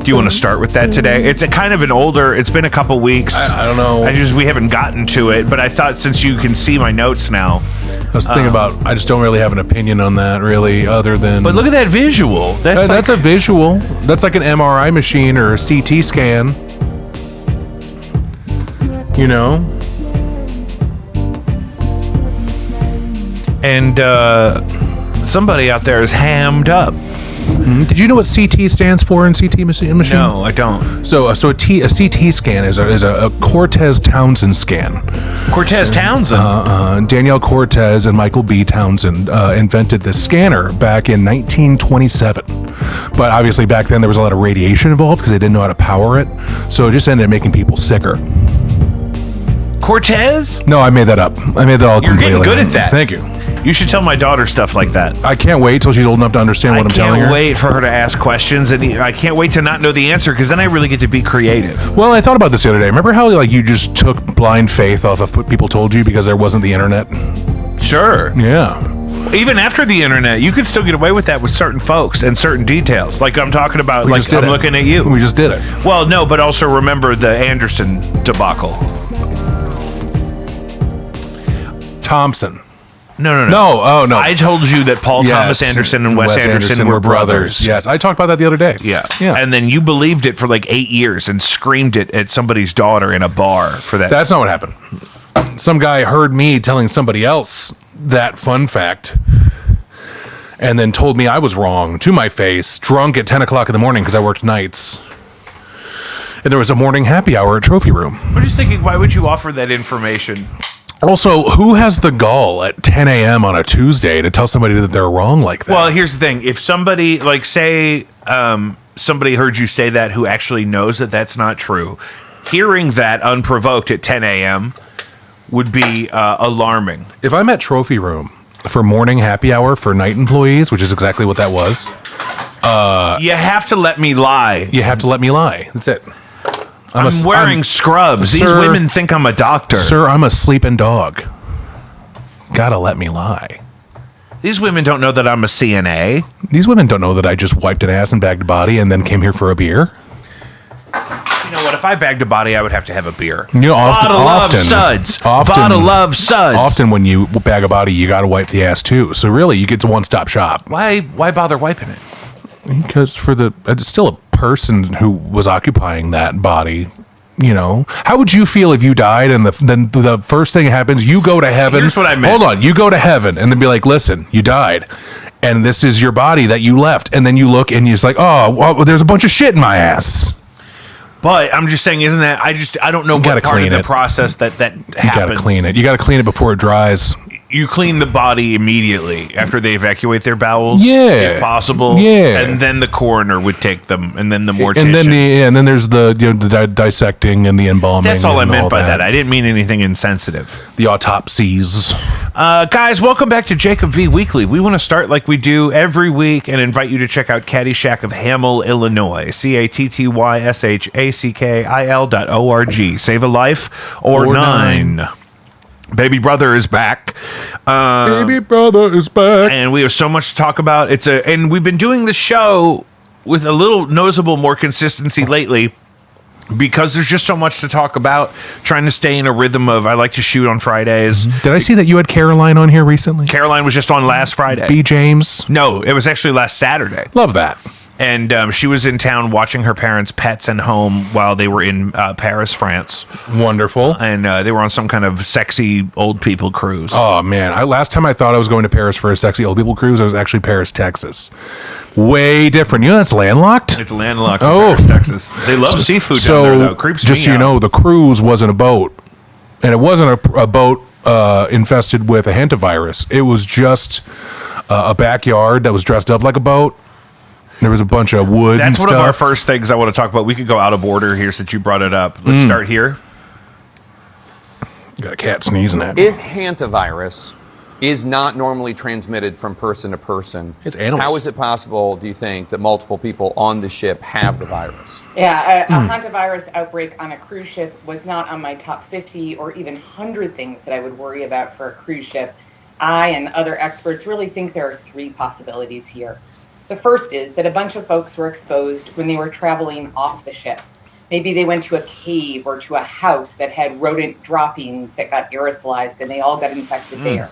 Do you want to start with that today? It's a kind of an older. It's been a couple weeks. I don't know. We haven't gotten to it, but I thought since you can see my notes now, I was thinking about. I just don't really have an opinion on that, really, other than. But look at that visual. That's a visual. That's like an MRI machine or a CT scan. You know. And somebody out there is hammed up. Did you know what CT stands for in CT machine? No, I don't. So a CT scan is a Cortez Townsend scan. Cortez Townsend? Danielle Cortez and Michael B. Townsend invented this scanner back in 1927. But obviously back then there was a lot of radiation involved because they didn't know how to power it. So it just ended up making people sicker. Cortez? No, I made that up. I made that all completely. You're getting good at that. Thank you. You should tell my daughter stuff like that. I can't wait till she's old enough to understand what I'm telling her. I can't wait for her to ask questions, and I can't wait to not know the answer, because then I really get to be creative. Well, I thought about this the other day. Remember how you just took blind faith off of what people told you because there wasn't the internet? Sure. Yeah. Even after the internet, you could still get away with that with certain folks and certain details. Like I'm talking about, I'm looking at you. We just did it. Well, no, but also remember the Anderson debacle. Thompson. No. Oh, no. I told you that Paul Thomas Anderson and Wes Anderson were brothers. Yes, I talked about that the other day. Yeah. And then you believed it for like 8 years and screamed it at somebody's daughter in a bar for that. That's not what happened. Some guy heard me telling somebody else that fun fact and then told me I was wrong to my face, drunk at 10 o'clock in the morning because I worked nights. And there was a morning happy hour at Trophy Room. I'm just thinking, why would you offer that information? Also, who has the gall at 10 a.m. on a Tuesday to tell somebody that they're wrong like that? Well, here's the thing. If somebody, say, somebody heard you say that who actually knows that that's not true, hearing that unprovoked at 10 a.m. would be alarming. If I'm at Trophy Room for morning happy hour for night employees, which is exactly what that was. You have to let me lie. You have to let me lie. That's it. I'm wearing scrubs. These women think I'm a doctor. Sir, I'm a sleeping dog. Gotta let me lie. These women don't know that I'm a CNA. These women don't know that I just wiped an ass and bagged a body and then came here for a beer. You know what? If I bagged a body, I would have to have a beer. You know, Bottle of suds. Bottle of suds. Often when you bag a body, you gotta wipe the ass too. So really, you get to one-stop shop. Why bother wiping it? Because it's still a person who was occupying that body. You know, how would you feel if you died and then the first thing happens, you go to heaven? Here's what I meant. Hold on, you go to heaven and then be like, listen, you died, and this is your body that you left, and then you look and you're just like, oh, well, there's a bunch of shit in my ass. But I'm just saying, isn't that I don't know what part of the process that happens. You gotta clean it. You gotta clean it before it dries. You clean the body immediately after they evacuate their bowels, yeah, if possible. Yeah, and then the coroner would take them, and then the mortician, and then there's the the dissecting and the embalming. That's all I meant by that. I didn't mean anything insensitive. The autopsies. Guys, welcome back to Jacob V Weekly. We want to start like we do every week and invite you to check out Caddyshack of Hamel, Illinois. CATTYSHACKIL.org. Save a life or nine. Baby brother is back. Baby brother is back. And we have so much to talk about. And we've been doing the show with a little noticeable more consistency lately because there's just so much to talk about. Trying to stay in a rhythm of I like to shoot on Fridays. Did I see that you had Caroline on here recently? Caroline was just on last Friday. B. James? No, it was actually last Saturday. Love that. And she was in town watching her parents' pets and home while they were in Paris, France. Wonderful. And they were on some kind of sexy old people cruise. Oh, man. Last time I thought I was going to Paris for a sexy old people cruise, I was actually Paris, Texas. Way different. You know that's landlocked? It's landlocked in Paris, Texas. They love seafood down there, though. Creeps just so you know, the cruise wasn't a boat. And it wasn't a boat infested with a Hantavirus. It was just a backyard that was dressed up like a boat. There was a bunch of wood. That's and one stuff. of our first things I want to talk about. We could go out of order here since you brought it up. Let's start here. Got a cat sneezing at me. If Hantavirus is not normally transmitted from person to person, it's animals. How is it possible, do you think, that multiple people on the ship have the virus? Yeah, a Hantavirus outbreak on a cruise ship was not on my top 50 or even 100 things that I would worry about for a cruise ship. I and other experts really think there are three possibilities here. The first is that a bunch of folks were exposed when they were traveling off the ship. Maybe they went to a cave or to a house that had rodent droppings that got aerosolized and they all got infected there.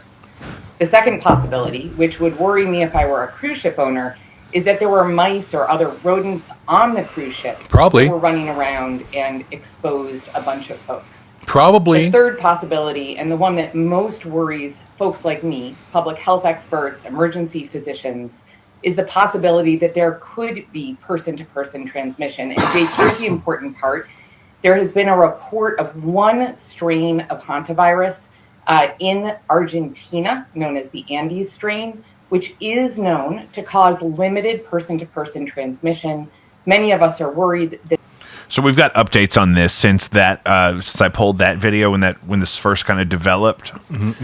The second possibility, which would worry me if I were a cruise ship owner, is that there were mice or other rodents on the cruise ship Probably. that were running around and exposed a bunch of folks. Probably. The third possibility, and the one that most worries folks like me, public health experts, emergency physicians, is the possibility that there could be person-to-person transmission. And Jake, here's the important part. There has been a report of one strain of hantavirus in Argentina, known as the Andes strain, which is known to cause limited person-to-person transmission. Many of us are worried that. So we've got updates on this since I pulled that video when this first kind of developed.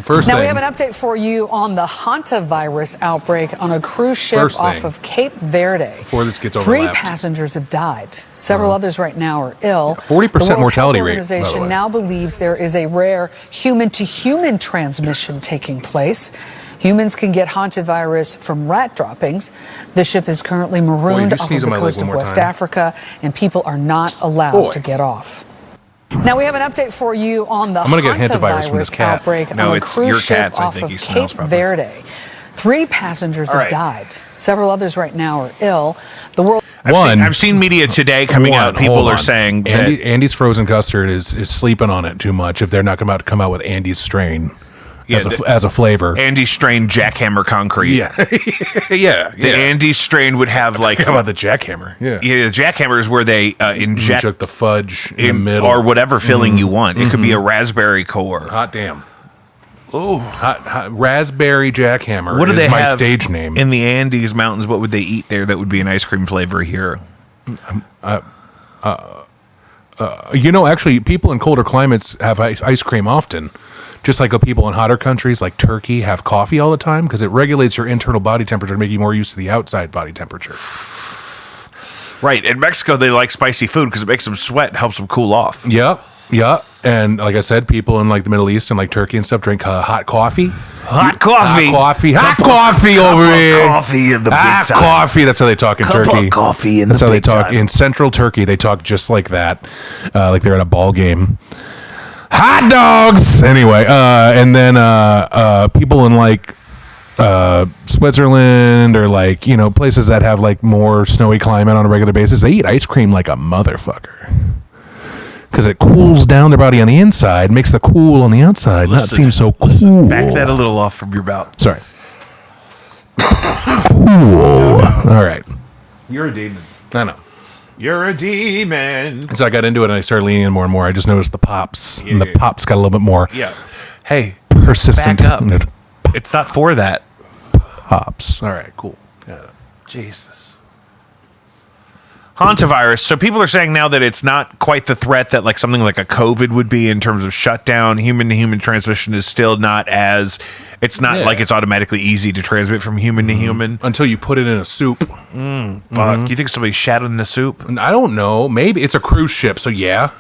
First Now thing, we have an update for you on the Hantavirus outbreak on a cruise ship off of Cape Verde. Before this gets 3 overlapped. passengers have died. Several others right now are ill. 40% The World mortality Health rate, by the Organization way. now believes there is a rare human-to-human transmission taking place. Humans can get hantavirus from rat droppings. The ship is currently marooned just off of sneeze the on my leg coast one of more West time. Africa, and people are not allowed to get off. Now we have an update for you on the I'm gonna get hantavirus from this cat. outbreak No, on a it's cruise your ship cats, I off think of he smells Cape probably. Verde. 3 passengers All right. have died. Several others right now are ill. The world. I've seen media today coming out. People are saying that Andy's frozen custard is sleeping on it too much. If th're not about to come out with Andy's strain as a flavor. Andy strain jackhammer concrete. Yeah, yeah. The Andy strain would have like How about the jackhammer? Yeah, the jackhammer is where they inject inject the fudge in the middle or whatever filling you want. It could be a raspberry core. Hot damn. Oh, Hot raspberry jackhammer. what do is they my have stage name? in the Andes Mountains? What would they eat there that would be an ice cream flavor here? Actually, people in colder climates have ice cream often. Just like people in hotter countries like Turkey have coffee all the time because it regulates your internal body temperature to make you more used to the outside body temperature. Right. In Mexico, they like spicy food because it makes them sweat and helps them cool off. Yeah. And like I said, people in like the Middle East and like Turkey and stuff drink hot coffee. Hot coffee. Hot coffee over here. Coffee in the big Hot time. coffee. That's how they talk in Cup of Turkey. coffee in That's the how they big talk time. in Central Turkey. They talk just like that, like they're at a ball game. Hot dogs. Anyway, and then people in like Switzerland or like places that have like more snowy climate on a regular basis, they eat ice cream like a motherfucker because it cools down their body on the inside, makes the cool on the outside not seem so cool. Back that a little off from your mouth. Sorry. Cool. All right. You're a demon. I know. You're a demon. So I got into it and I started leaning in more and more. I just noticed the pops. And the Yeah. pops got a little bit more Yeah. Hey, persistent. back up. It's not for that. Pops. All right, cool. Jesus. Hantavirus. So people are saying now that it's not quite the threat that like something like a COVID would be in terms of shutdown. Human to human transmission is still not as. It's not like it's automatically easy to transmit from human to human. Until you put it in a soup. Fuck. You think somebody shat in the soup? And I don't know. Maybe it's a cruise ship, so yeah.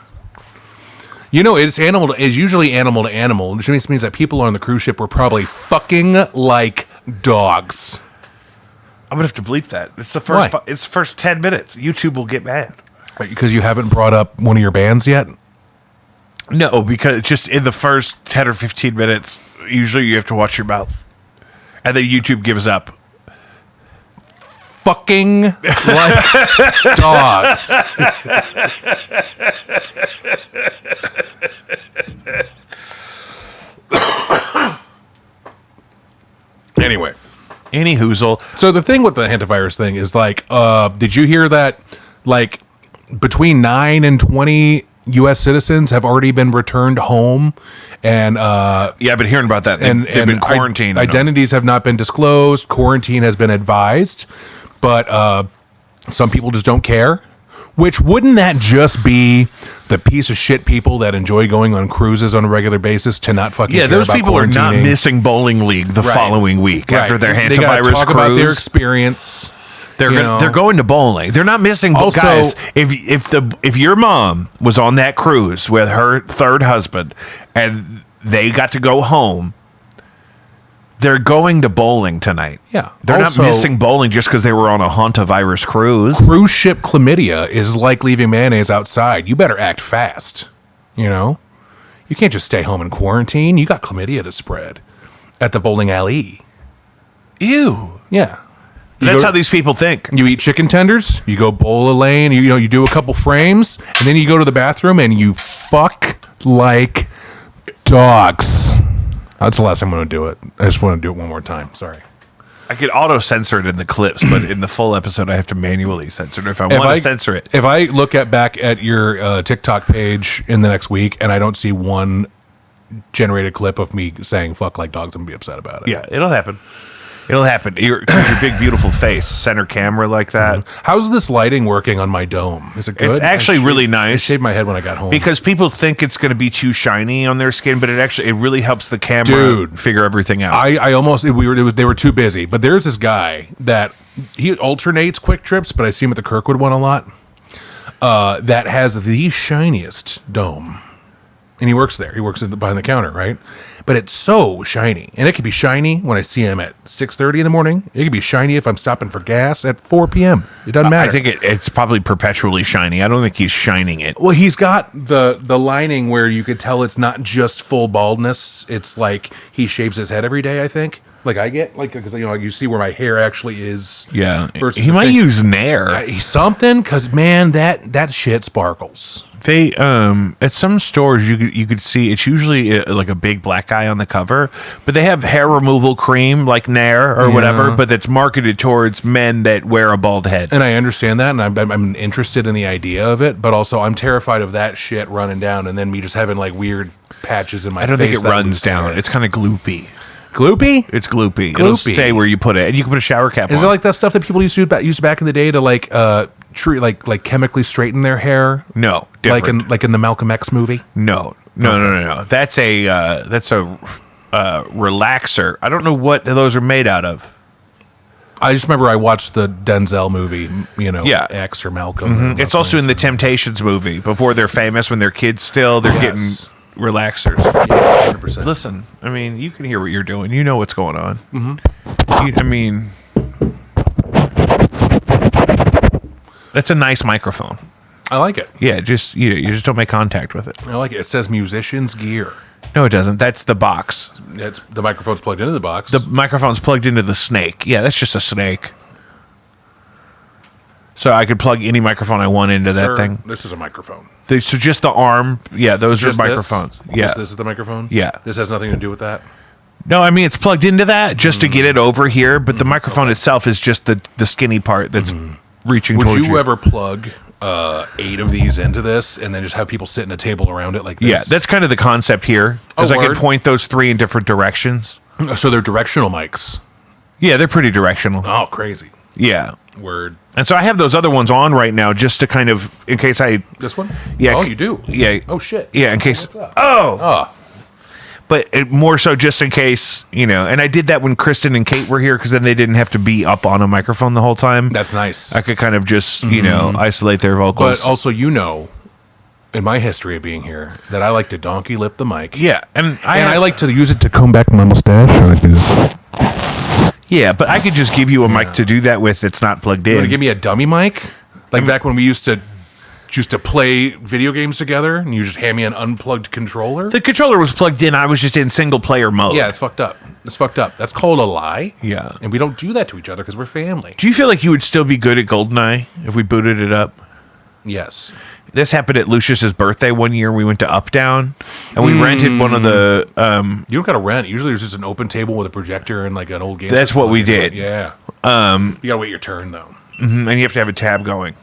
It's usually animal to animal, which means that people on the cruise ship were probably fucking like dogs. I'm gonna have to bleep that. It's the first. Why? It's the first 10 minutes. YouTube will get mad. Because you haven't brought up one of your bands yet? No, because it's just in the first 10 or 15 minutes. Usually, you have to watch your mouth, and then YouTube gives up. Fucking like dogs. Anyway. Any hoozle. So the thing with the hantavirus thing is like, did you hear that like between 9 and 20 U.S. citizens have already been returned home? And Yeah, I've been hearing about that. They've been quarantined. Identities have not been disclosed. Quarantine has been advised, but some people just don't care. Which wouldn't that just be the piece of shit people that enjoy going on cruises on a regular basis to not fucking Yeah, care those about people are not quarantining? missing bowling league the following week after their They gotta hantavirus talk cruise. about their experience. They're going to bowling. They're not missing. Also- Guys, if your mom was on that cruise with her third husband and they got to go home, They're going to bowling tonight. Yeah. They're Also, not missing bowling just because they were on a Hantavirus cruise. Cruise ship chlamydia is like leaving mayonnaise outside. You better act fast. You know? You can't just stay home in quarantine. You got chlamydia to spread at the bowling alley. Ew. Yeah. That's how these people think. You eat chicken tenders, you go bowl a lane, you do a couple frames, and then you go to the bathroom and you fuck like dogs. That's the last time I'm going to do it. I just want to do it one more time. Sorry. I could auto-censor it in the clips, but in the full episode, I have to manually censor it if I want to censor it. If I look back at your TikTok page in the next week and I don't see one generated clip of me saying fuck like dogs, I'm going to be upset about it. Yeah, it'll happen. It'll happen. Your big, beautiful face, center camera like that. How's this lighting working on my dome? Is it good? It's actually really nice. I shaved my head when I got home. Because people think it's going to be too shiny on their skin, but it really helps the camera figure everything out. I almost they were too busy. But there's this guy that he alternates quick trips, but I see him at the Kirkwood one a lot. That has the shiniest dome. And he works there. He works behind the counter, right? But it's so shiny. And it could be shiny when I see him at 6:30 in the morning. It could be shiny if I'm stopping for gas at 4 p.m. It doesn't matter. I think it's probably perpetually shiny. I don't think he's shining it. Well, he's got the lining where you could tell it's not just full baldness. It's like he shaves his head every day, I think. Like I get, like, because you see where my hair actually is. Yeah. He might use Nair. Something, because, man, that shit sparkles. They at some stores you could see it's usually like a big black guy on the cover, but they have hair removal cream like Nair or whatever, but that's marketed towards men that wear a bald head. And I understand that, and I'm interested in the idea of it, but also I'm terrified of that shit running down and then me just having like weird patches in my face. I don't think it runs down. Hair. It's kind of gloopy. Gloopy? It's gloopy. It'll stay where you put it, and you can put a shower cap on. Is it like that stuff that people used back in the day to like like chemically straighten their hair? No, different. like in the Malcolm X movie. No. That's a relaxer. I don't know what those are made out of. I just remember I watched the Denzel movie, X or Malcolm. Mm-hmm. It's also in the Temptations movie before they're famous. When they're kids, still they're getting relaxers. Yeah, 100%. Listen, I mean, you can hear what you're doing. You know what's going on. Mm-hmm. That's a nice microphone. I like it. Yeah, you just don't make contact with it. I like it. It says musician's gear. No, it doesn't. That's the box. The microphone's plugged into the box. The microphone's plugged into the snake. Yeah, that's just a snake. So I could plug any microphone I want into that thing. This is a microphone. So just the arm. Yeah, those are microphones. Yeah. This is the microphone? Yeah. This has nothing to do with that? No, I mean, it's plugged into that just to get it over here, but the microphone itself is just the skinny part that's reaching towards you. Would you ever plug 8 of these into this and then just have people sit in a table around it like this? Yeah, that's kind of the concept here. Because I can point those 3 in different directions. So they're directional mics. Yeah, they're pretty directional. Oh, crazy. Yeah. Word. And so I have those other ones on right now just to kind of, in case I... This one? Yeah. Oh, you do? Yeah. Oh, shit. Yeah, in case... What's up? Oh! But more so just in case, and I did that when Kristen and Kate were here because then they didn't have to be up on a microphone the whole time. That's nice. I could kind of just, isolate their vocals. But also, in my history of being here, that I like to donkey lip the mic. Yeah. And I like to use it to comb back my mustache. Yeah, but I could just give you a mic to do that with that's not plugged in. You want to give me a dummy mic? Like back when we used to play video games together and you just hand me an unplugged controller? The controller was plugged in. I was just in single player mode. Yeah, it's fucked up. That's called a lie. Yeah. And we don't do that to each other because we're family. Do you feel like you would still be good at GoldenEye if we booted it up? Yes. This happened at Lucius's birthday one year. We went to Uptown and we rented one of the... you don't got to rent. Usually there's just an open table with a projector and like an old game. That's what we did. Yeah. You got to wait your turn though. Mm-hmm, and you have to have a tab going.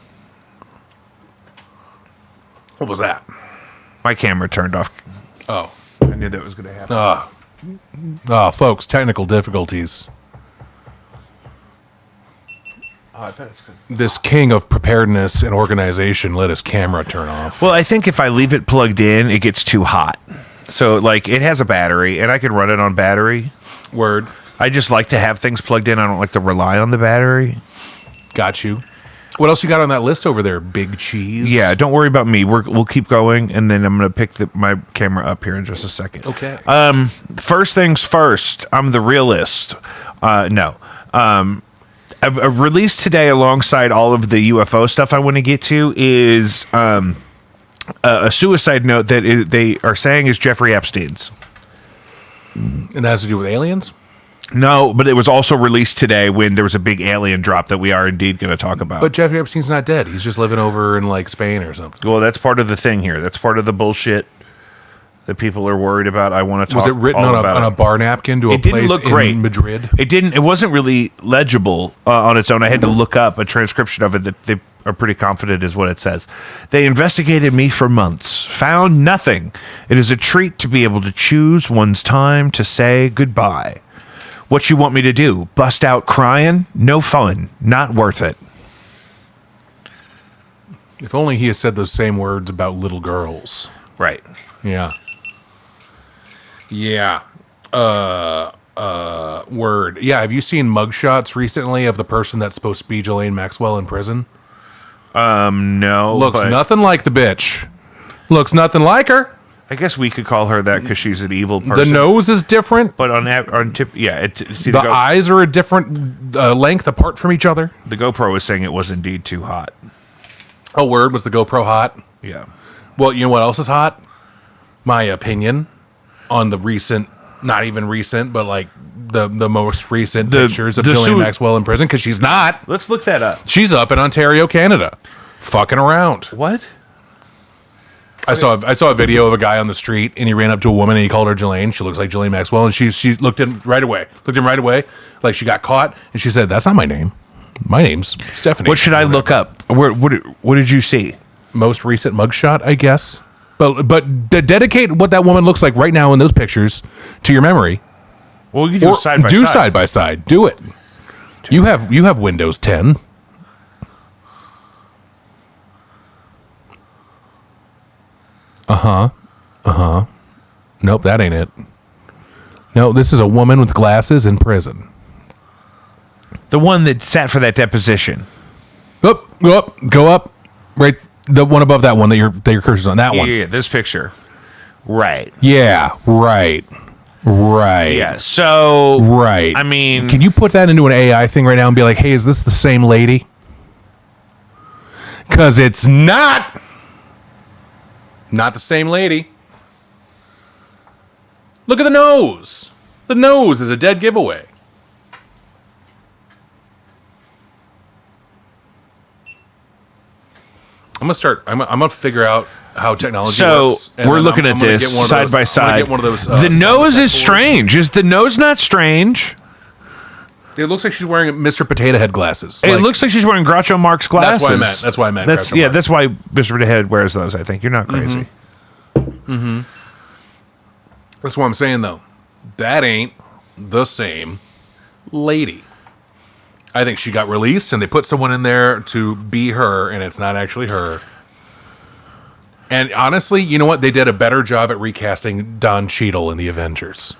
What was that? My camera turned off. Oh. I knew that was going to happen. Folks, technical difficulties. Oh, I bet it's good. This king of preparedness and organization let his camera turn off. Well, I think if I leave it plugged in, it gets too hot. So, like, it has a battery, and I can run it on battery. Word. I just like to have things plugged in. I don't like to rely on the battery. Got you. What else you got on that list over there, Big Cheese? Yeah, don't worry about me. We'll keep going, and then I'm going to pick my camera up here in just a second. Okay. First things first, I'm the realist. No. A release today alongside all of the UFO stuff I want to get to is a suicide note that they are saying is Jeffrey Epstein's. And that has to do with aliens? No, but it was also released today when there was a big alien drop that we are indeed going to talk about. But Jeffrey Epstein's not dead. He's just living over in like Spain or something. Well, that's part of the thing here. That's part of the bullshit that people are worried about. I want to talk. Was it written on a bar napkin to a place in Madrid? It didn't. It wasn't really legible on its own. I had to look up a transcription of it that they are pretty confident is what it says. They investigated me for months, found nothing. It is a treat to be able to choose one's time to say goodbye. What you want me to do? Bust out crying? No fun. Not worth it. If only he had said those same words about little girls. Right. Yeah. Yeah. Word. Yeah, have you seen mugshots recently of the person that's supposed to be Ghislaine Maxwell in prison? No. Looks nothing like the bitch. Looks nothing like her. I guess we could call her that because she's an evil person. The nose is different. But on tip, yeah. The eyes are a different length apart from each other. The GoPro was saying it was indeed too hot. Oh, word, was the GoPro hot? Yeah. Well, you know what else is hot? My opinion on the recent, not even recent, but like the most recent pictures of Ghislaine Maxwell in prison, because she's not. Let's look that up. She's up in Ontario, Canada, fucking around. What? I saw a video of a guy on the street, and he ran up to a woman, and he called her Ghislaine. She looks like Ghislaine Maxwell, and she looked at him right away. Like she got caught, and she said, "That's not my name. My name's Stephanie." What should I look up? What did you see? Most recent mugshot, I guess. But dedicate what that woman looks like right now in those pictures to your memory. Well, you can do side by side. Do side by side. Do it. You have Windows 10. Nope, that ain't it. No, this is a woman with glasses in prison. The one that sat for that deposition. Go up. Right, the one above that one that your cursor's on. That one. Yeah, this picture. Right. Yeah, right. Yeah, so... Right. I mean... Can you put that into an AI thing right now and be like, hey, is this the same lady? Because it's not. Not the same lady. Look at the nose. The nose is a dead giveaway. I'm gonna figure out how technology works. So we're looking at this side by side. The nose is strange. Is the nose not strange? It looks like she's wearing Mr. Potato Head glasses. It looks like she's wearing Groucho Marx glasses. That's why I meant. That's why Mr. Potato Head wears those. I think you're not crazy. Mm-hmm. That's what I'm saying, though. That ain't the same lady. I think she got released, and they put someone in there to be her, and it's not actually her. And honestly, you know what? They did a better job at recasting Don Cheadle in the Avengers.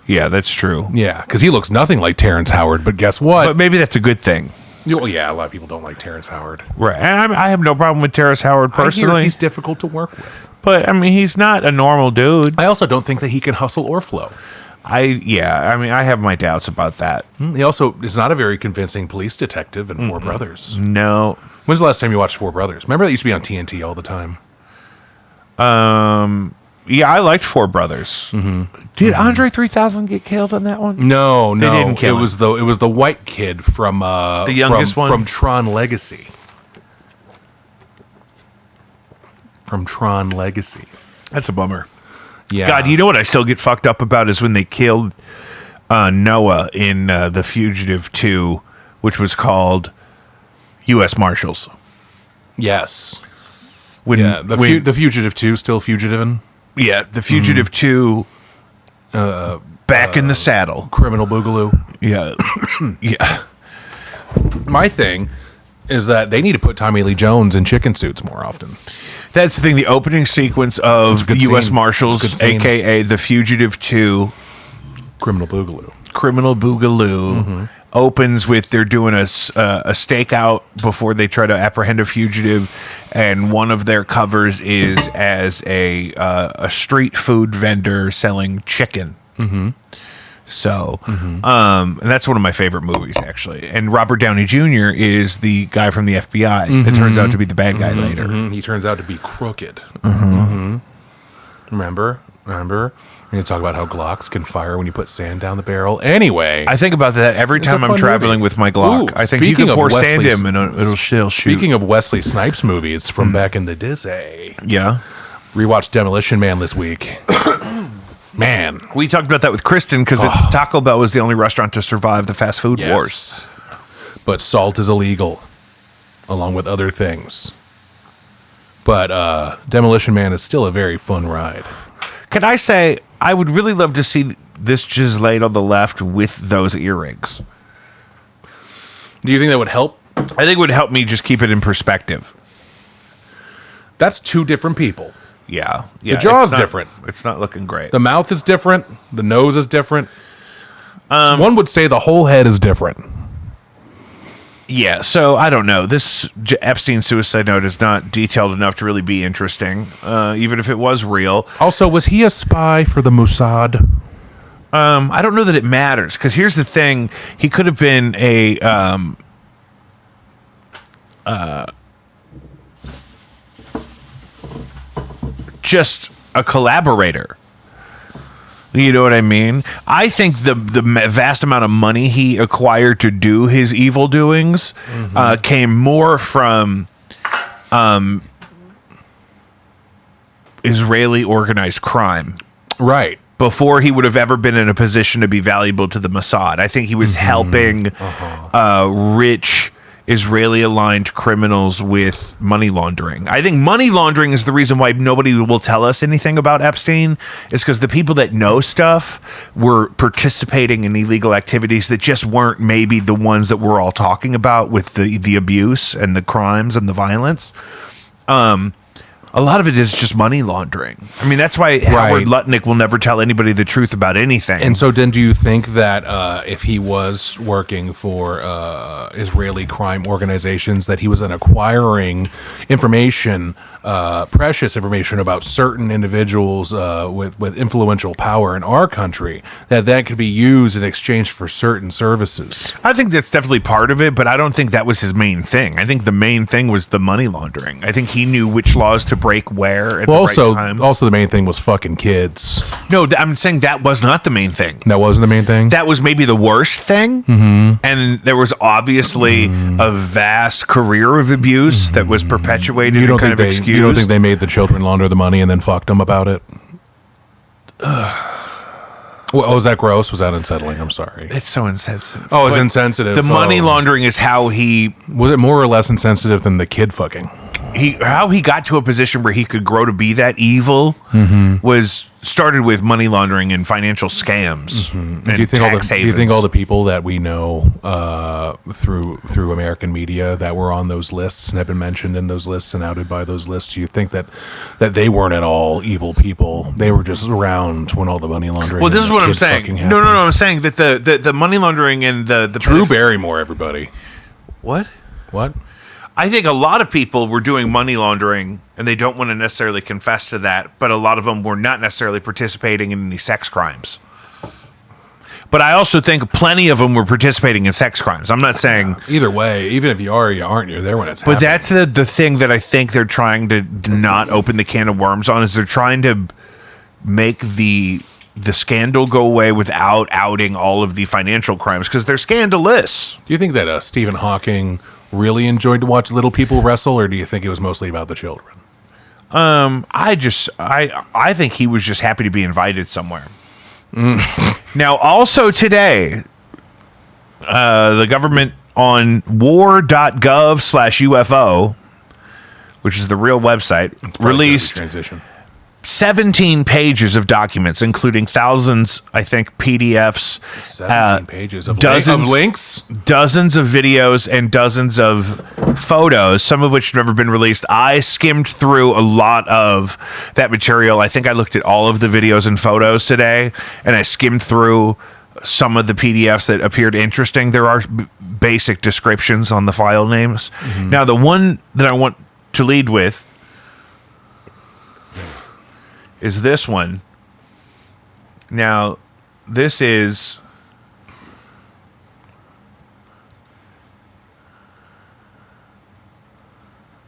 Yeah, that's true. Yeah, because he looks nothing like Terrence Howard, but guess what? But maybe that's a good thing. Well, yeah, a lot of people don't like Terrence Howard. Right. And I have no problem with Terrence Howard personally. I hear he's difficult to work with. But, I mean, he's not a normal dude. I also don't think that he can hustle or flow. I have my doubts about that. He also is not a very convincing police detective in Four Brothers. No. When's the last time you watched Four Brothers? Remember that used to be on TNT all the time? Yeah, I liked Four Brothers. Mm-hmm. Did Andre 3000 get killed on that one? No, they didn't kill him. It was the white kid from the youngest one from Tron Legacy. From Tron Legacy. That's a bummer. Yeah. God, you know what I still get fucked up about is when they killed Noah in The Fugitive 2, which was called U.S. Marshals. Yes. The Fugitive 2, still fugitive. Yeah, The Fugitive 2, back in the saddle. Criminal Boogaloo. Yeah. Yeah. My thing is that they need to put Tommy Lee Jones in chicken suits more often. That's the thing. The opening sequence of the U.S. Marshals, a.k.a. The Fugitive 2. Criminal Boogaloo. Mm-hmm. opens with they're doing a stakeout before they try to apprehend a fugitive, and one of their covers is as a street food vendor selling chicken. Mm-hmm. So, and that's one of my favorite movies, actually. And Robert Downey Jr. is the guy from the FBI that turns out to be the bad guy later. Mm-hmm. He turns out to be crooked. Mm-hmm. Remember? We're going to talk about how Glocks can fire when you put sand down the barrel. Anyway. I think about that every time I'm traveling with my Glock. Ooh, I think you can pour sand in and it'll shoot. Speaking of Wesley Snipes movies from back in the Disney. Yeah. Rewatched Demolition Man this week. Man. We talked about that with Kristen because Taco Bell was the only restaurant to survive the fast food wars. But salt is illegal, along with other things. But Demolition Man is still a very fun ride. Can I say, I would really love to see this Gislade on the left with those earrings. Do you think that would help? I think it would help me just keep it in perspective. That's two different people. Yeah. The jaw's different. It's not looking great. The mouth is different. The nose is different. One would say the whole head is different. Yeah, so I don't know. This Epstein suicide note is not detailed enough to really be interesting, even if it was real. Also, was he a spy for the Mossad? I don't know that it matters, because here's the thing. He could have been just a collaborator. You know what I mean? I think the vast amount of money he acquired to do his evil doings came more from Israeli organized crime. Right. Before he would have ever been in a position to be valuable to the Mossad. I think he was helping rich Israeli-aligned criminals with money laundering. I think money laundering is the reason why nobody will tell us anything about Epstein, is because the people that know stuff were participating in illegal activities that just weren't maybe the ones that we're all talking about with the abuse and the crimes and the violence. A lot of it is just money laundering. I mean, that's why Howard Lutnick will never tell anybody the truth about anything. And so then do you think that if he was working for Israeli crime organizations, that he was then acquiring information, precious information about certain individuals with influential power in our country, that could be used in exchange for certain services? I think that's definitely part of it, but I don't think that was his main thing. I think the main thing was the money laundering. I think he knew which laws to break where at the right time. Also, the main thing was fucking kids. No, I'm saying that was not the main thing. That wasn't the main thing? That was maybe the worst thing. Mm-hmm. And there was obviously a vast career of abuse that was perpetuated and kind of excused. You don't think they made the children launder the money and then fucked them about it? Was that gross? Was that unsettling? I'm sorry. It's so insensitive. Oh, it's insensitive. The money laundering is how he... Was it more or less insensitive than the kid fucking? How he got to a position where he could grow to be that evil was started with money laundering and financial scams. And do you think havens. all the people that we know through American media that were on those lists and have been mentioned in those lists and outed by those lists, do you think that they weren't at all evil people? They were just around when all the money laundering. Well, this is what I'm saying. No. I'm saying that the money laundering and the Drew Barrymore, everybody. What? I think a lot of people were doing money laundering and they don't want to necessarily confess to that, but a lot of them were not necessarily participating in any sex crimes. But I also think plenty of them were participating in sex crimes. I'm not saying... Either way, even if you are or you aren't, you're there when it's happening. But that's the thing that I think they're trying to not open the can of worms on, is they're trying to make the scandal go away without outing all of the financial crimes, because they're scandalous. Do you think that Stephen Hawking really enjoyed to watch little people wrestle, or do you think it was mostly about the children? I think he was just happy to be invited somewhere. Now, also today, the government on war.gov/UFO, which is the real website, released transition 17 pages of documents, including thousands, I think, PDFs, 17 pages of links, dozens of videos, and dozens of photos, some of which have never been released. I skimmed through a lot of that material. I think I looked at all of the videos and photos today, and I skimmed through some of the PDFs that appeared interesting. There are basic descriptions on the file names. Now, the one that I want to lead with is this one. Now, this is...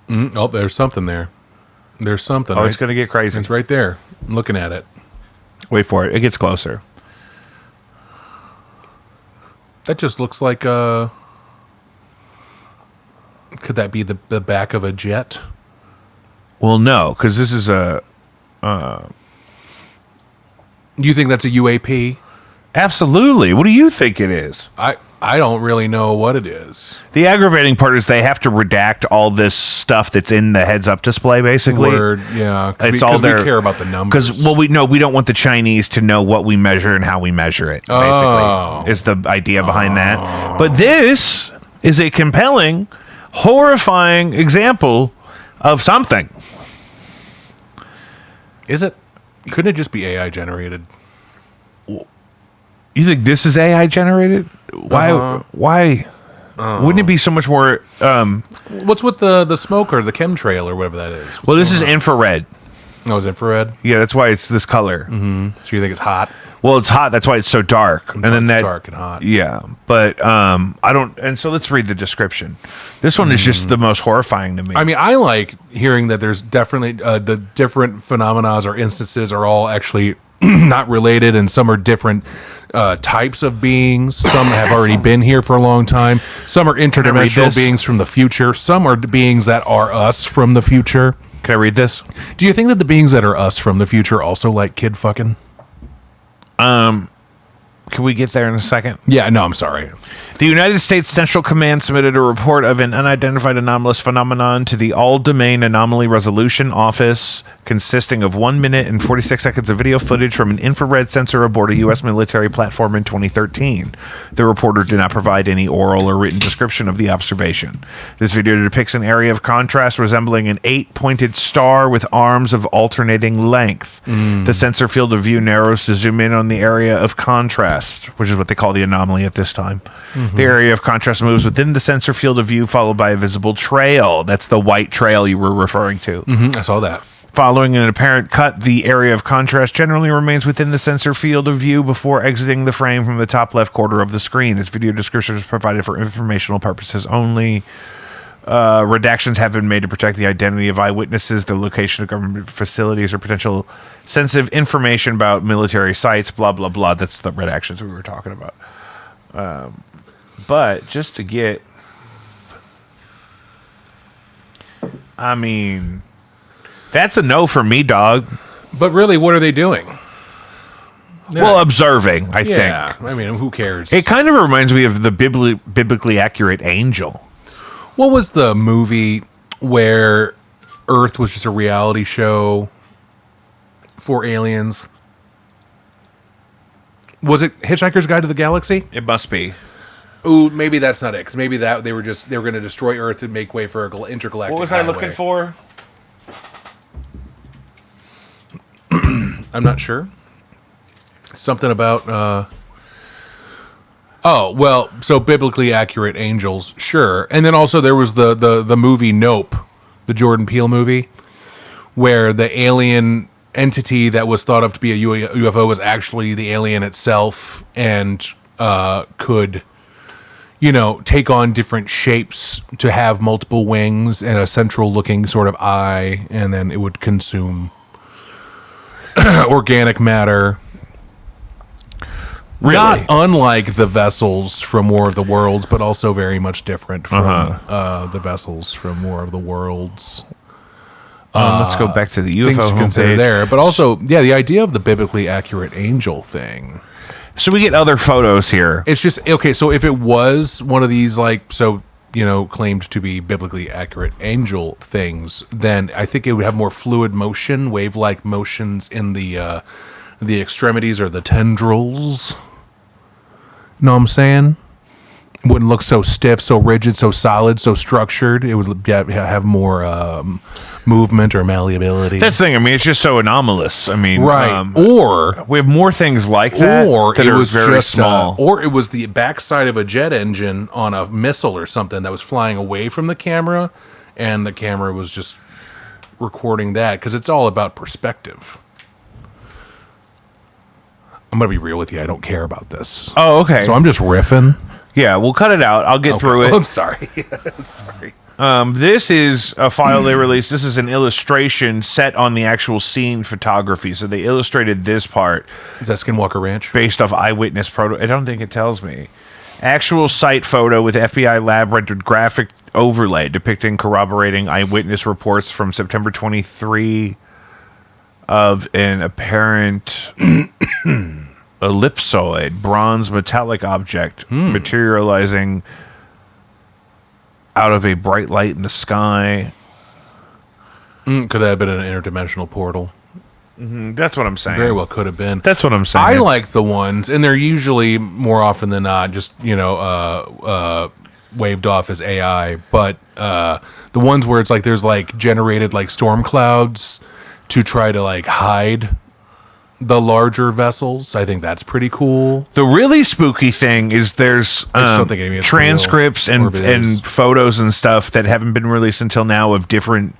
Oh, there's something there. There's something. Oh, it's going to get crazy. It's right there. I'm looking at it. Wait for it. It gets closer. That just looks like could that be the back of a jet? Well, no, because this is a... You think that's a UAP? Absolutely. What do you think it is? I don't really know what it is. The aggravating part is they have to redact all this stuff that's in the heads-up display, basically. Word, yeah. It's all there. We care about the numbers. Because, well, we don't want the Chinese to know what we measure and how we measure it, basically, is the idea behind that. But this is a compelling, horrifying example of something. Is it? Couldn't it just be AI generated? You think this is AI generated? Why? Wouldn't it be so much more... What's with the smoke or the chemtrail or whatever that is? well, this is infrared. Oh, it's infrared? Yeah, that's why it's this color. So you think it's hot? Well, it's hot. That's why it's so dark. And then It's that dark and hot. Yeah, but I don't. And so let's read the description. This one is just the most horrifying to me. I mean, I like hearing that there's definitely the different phenomena or instances are all actually not related, and some are different types of beings. Some have already been here for a long time. Some are interdimensional this? beings from the future. Some are beings that are us from the future. Can I read this? Do you think that the beings that are us from the future also like kid fucking? Can we get there in a second? Yeah, no, I'm sorry. The United States Central Command submitted a report of an unidentified anomalous phenomenon to the All-Domain Anomaly Resolution Office, consisting of 1 minute and 46 seconds of video footage from an infrared sensor aboard a U.S. military platform in 2013. The reporter did not provide any oral or written description of the observation. This video depicts an area of contrast resembling an 8-pointed star with arms of alternating length. The sensor field of view narrows to zoom in on the area of contrast, which is what they call the anomaly at this time. The area of contrast moves within the sensor field of view, followed by a visible trail. That's the white trail you were referring to. I saw that. Following an apparent cut, the area of contrast generally remains within the sensor field of view before exiting the frame from the top left corner of the screen. This video description is provided for informational purposes only. Redactions have been made to protect the identity of eyewitnesses, the location of government facilities, or potential sensitive information about military sites, blah, blah, blah. That's the redactions we were talking about. But just to get... I mean... That's a no for me, dog. But really, what are they doing? Well, observing, I think. I mean, who cares? It kind of reminds me of the biblically accurate angel. What was the movie where Earth was just a reality show for aliens? Was it Hitchhiker's Guide to the Galaxy? It must be. Ooh, maybe that's not it. Because maybe that they were going to destroy Earth and make way for an intergalactic. What was I highway. looking for? I'm not sure. Something about oh, well, so biblically accurate angels, sure. And then also there was the movie Nope, the Jordan Peele movie, where the alien entity that was thought of to be a UFO was actually the alien itself and could, take on different shapes to have multiple wings and a central looking sort of eye, and then it would consume organic matter. Really? Not unlike the vessels from War of the Worlds, but also very much different from the vessels from War of the Worlds. Let's go back to the UFO Things to consider homepage. there. But also, yeah, the idea of the biblically accurate angel thing. So we get other photos here. It's just, okay, so if it was one of these, claimed to be biblically accurate angel things, then I think it would have more fluid motion, wave-like motions in the extremities or the tendrils. Know what I'm saying? It wouldn't look so stiff, so rigid, so solid, so structured. It would have more movement or malleability. That's the thing. I mean, it's just so anomalous. I mean, right. Or we have more things like that. Or that it are was very just small. or it was the backside of a jet engine on a missile or something that was flying away from the camera, and the camera was just recording that, because it's all about perspective. I'm gonna be real with you. I don't care about this. Oh, okay. So I'm just riffing. Yeah, we'll cut it out. I'll get through it. I'm sorry. I'm sorry. This is a file they released. This is an illustration set on the actual scene photography. So they illustrated this part. Is that Skinwalker Ranch? Based off eyewitness photo. I don't think it tells me. Actual site photo with FBI lab rendered graphic overlay depicting corroborating eyewitness reports from September 23 of an apparent ellipsoid bronze metallic object materializing out of a bright light in the sky. Could that have been an interdimensional portal? That's what I'm saying. Very well could have been. That's what I'm saying. I like the ones, and they're usually more often than not just waved off as AI. But the ones where it's like there's like generated like storm clouds to try to like hide the larger vessels, I think that's pretty cool. The really spooky thing is there's I just don't think any of it's transcripts real, or and if it is. photos and stuff that haven't been released until now of different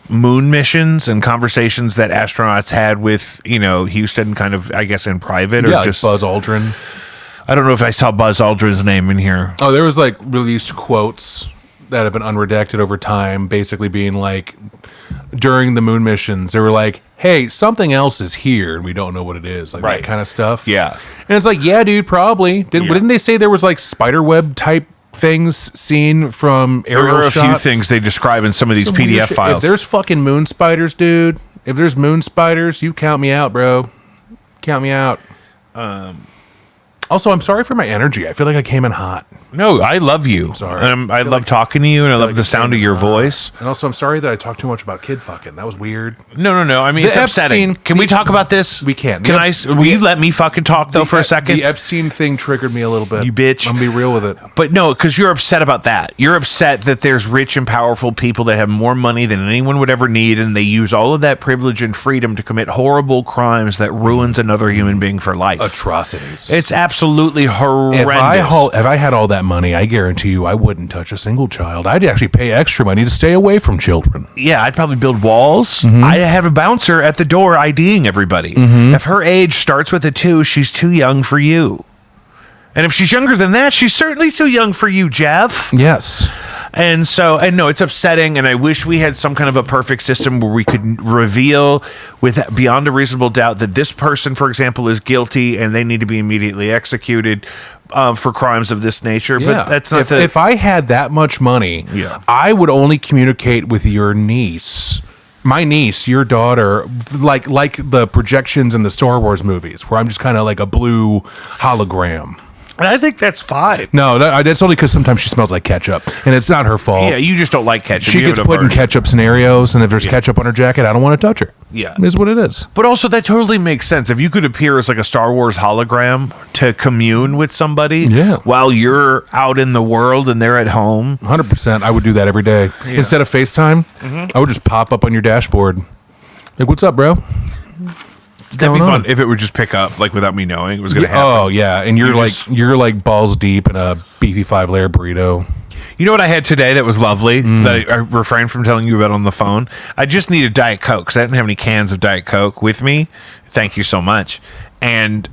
moon missions and conversations that astronauts had with, Houston, kind of, I guess, in private, or Yeah, just like Buzz Aldrin. I don't know if I saw Buzz Aldrin's name in here. Oh, there was like released quotes that have been unredacted over time, basically being like, during the moon missions, they were like, hey, something else is here and we don't know what it is, like Right. that kind of stuff. Yeah. And it's like, yeah, dude, probably. Didn't they say there was like spiderweb type things seen from There aerial are a few shots? things they describe in some of these Some weird PDF shit. files. If there's fucking moon spiders, dude, if there's moon spiders, you count me out, bro. Count me out. Also, I'm sorry for my energy. I feel like I came in hot. No, I love you. Sorry. I love talking to you, and I love the sound of your voice. And also, I'm sorry that I talked too much about kid fucking. That was weird. No. I mean, The it's upsetting. Epstein- Can we talk about this? We can. Can will you let me fucking talk, though, for a second? The Epstein thing triggered me a little bit. You bitch. I'm going to be real with it. But no, because you're upset about that. You're upset that there's rich and powerful people that have more money than anyone would ever need, and they use all of that privilege and freedom to commit horrible crimes that ruins another human being for life. Atrocities. It's absolutely horrendous. If I had all that money, I guarantee you I wouldn't touch a single child. I'd actually pay extra money to stay away from children. Yeah, I'd probably build walls. Mm-hmm. I'd have a bouncer at the door IDing everybody. If her age starts with a 2, she's too young for you. And if she's younger than that, she's certainly too young for you, Jeff. Yes. And no, it's upsetting, and I wish we had some kind of a perfect system where we could reveal with beyond a reasonable doubt that this person, for example, is guilty and they need to be immediately executed for crimes of this nature. Yeah. But that's not if I had that much money, Yeah. I would only communicate with your niece. My niece, your daughter, like the projections in the Star Wars movies, where I'm just kind of like a blue hologram. And I think that's fine. No, that's only because sometimes she smells like ketchup, and it's not her fault. Yeah, you just don't like ketchup. She You have gets an put in aversion. ketchup scenarios, and if there's ketchup on her jacket, I don't want to touch her. Yeah. It is what it is. But also, that totally makes sense. If you could appear as like a Star Wars hologram to commune with somebody while you're out in the world and they're at home. 100%. I would do that every day. Instead of FaceTime, I would just pop up on your dashboard. Like, what's up, bro? That'd be going fun on? if it would just pick up, like without me knowing it was going to happen. Oh, yeah. And you're like balls deep in a beefy 5-layer burrito. You know what I had today that was lovely that I refrained from telling you about on the phone? I just needed Diet Coke because I didn't have any cans of Diet Coke with me. Thank you so much. And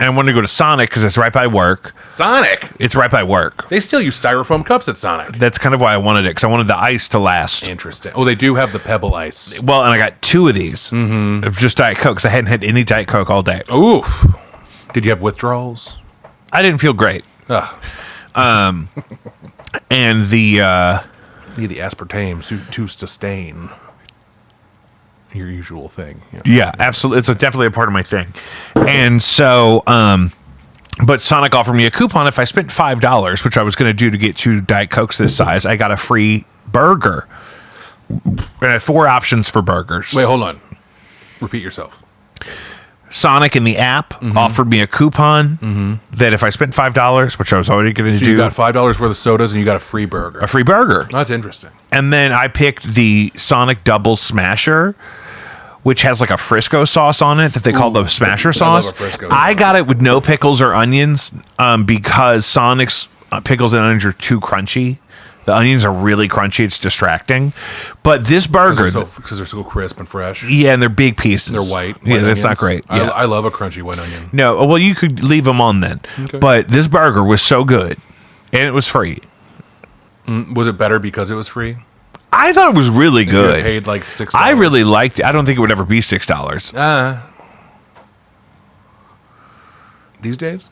I wanted to go to Sonic because it's right by work. Sonic? It's right by work. They still use styrofoam cups at Sonic. That's kind of why I wanted it because I wanted the ice to last. Interesting. Oh, they do have the Pebble Ice. Well, and I got 2 of these of just Diet Coke because I hadn't had any Diet Coke all day. Ooh. Did you have withdrawals? I didn't feel great. Ugh. And the Need the aspartame to sustain your usual thing. yeah, absolutely, it's definitely a part of my thing. And so, but Sonic offered me a coupon if I spent $5, which I was going to do to get 2 Diet Cokes this size. I got a free burger. And I had 4 options for burgers. Wait, hold on. Repeat yourself. Sonic in the app offered me a coupon that if I spent $5, which I was already going to So do, you got $5 worth of sodas and you got a free burger. a free burger. That's interesting. And then I picked the Sonic Double Smasher, which has like a Frisco sauce on it that they call the Smasher sauce. love a Frisco I sauce. got it with no pickles or onions because Sonic's pickles and onions are too crunchy. The onions are really crunchy. It's distracting. But this burger, Because they're so crisp and fresh. yeah, and they're big pieces. They're white. Yeah, that's not onions. great. Yeah. I love a crunchy white onion. No, well, you could leave them on then. Okay. But this burger was so good, and it was free. Was it better because it was free? I thought it was really If you had good. paid like $6. I really liked it. I don't think it would ever be $6. These days?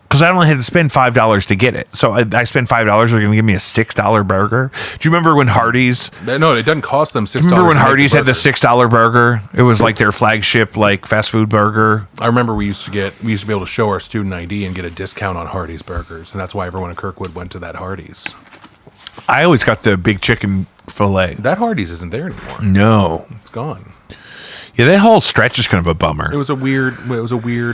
Because I only had to spend $5 to get it. So I spent $5. They're going to give me a $6 burger. Do you remember when Hardee's? No, it doesn't cost them $6. Remember when to make Hardee's had the burger. $6 burger? It was like their flagship, like fast food burger. I remember we used to be able to show our student ID and get a discount on Hardee's burgers, and that's why everyone in Kirkwood went to that Hardee's. I always got the big chicken fillet. That Hardee's isn't there anymore. No, It's gone. yeah, that whole stretch is kind of a bummer. It was a weird.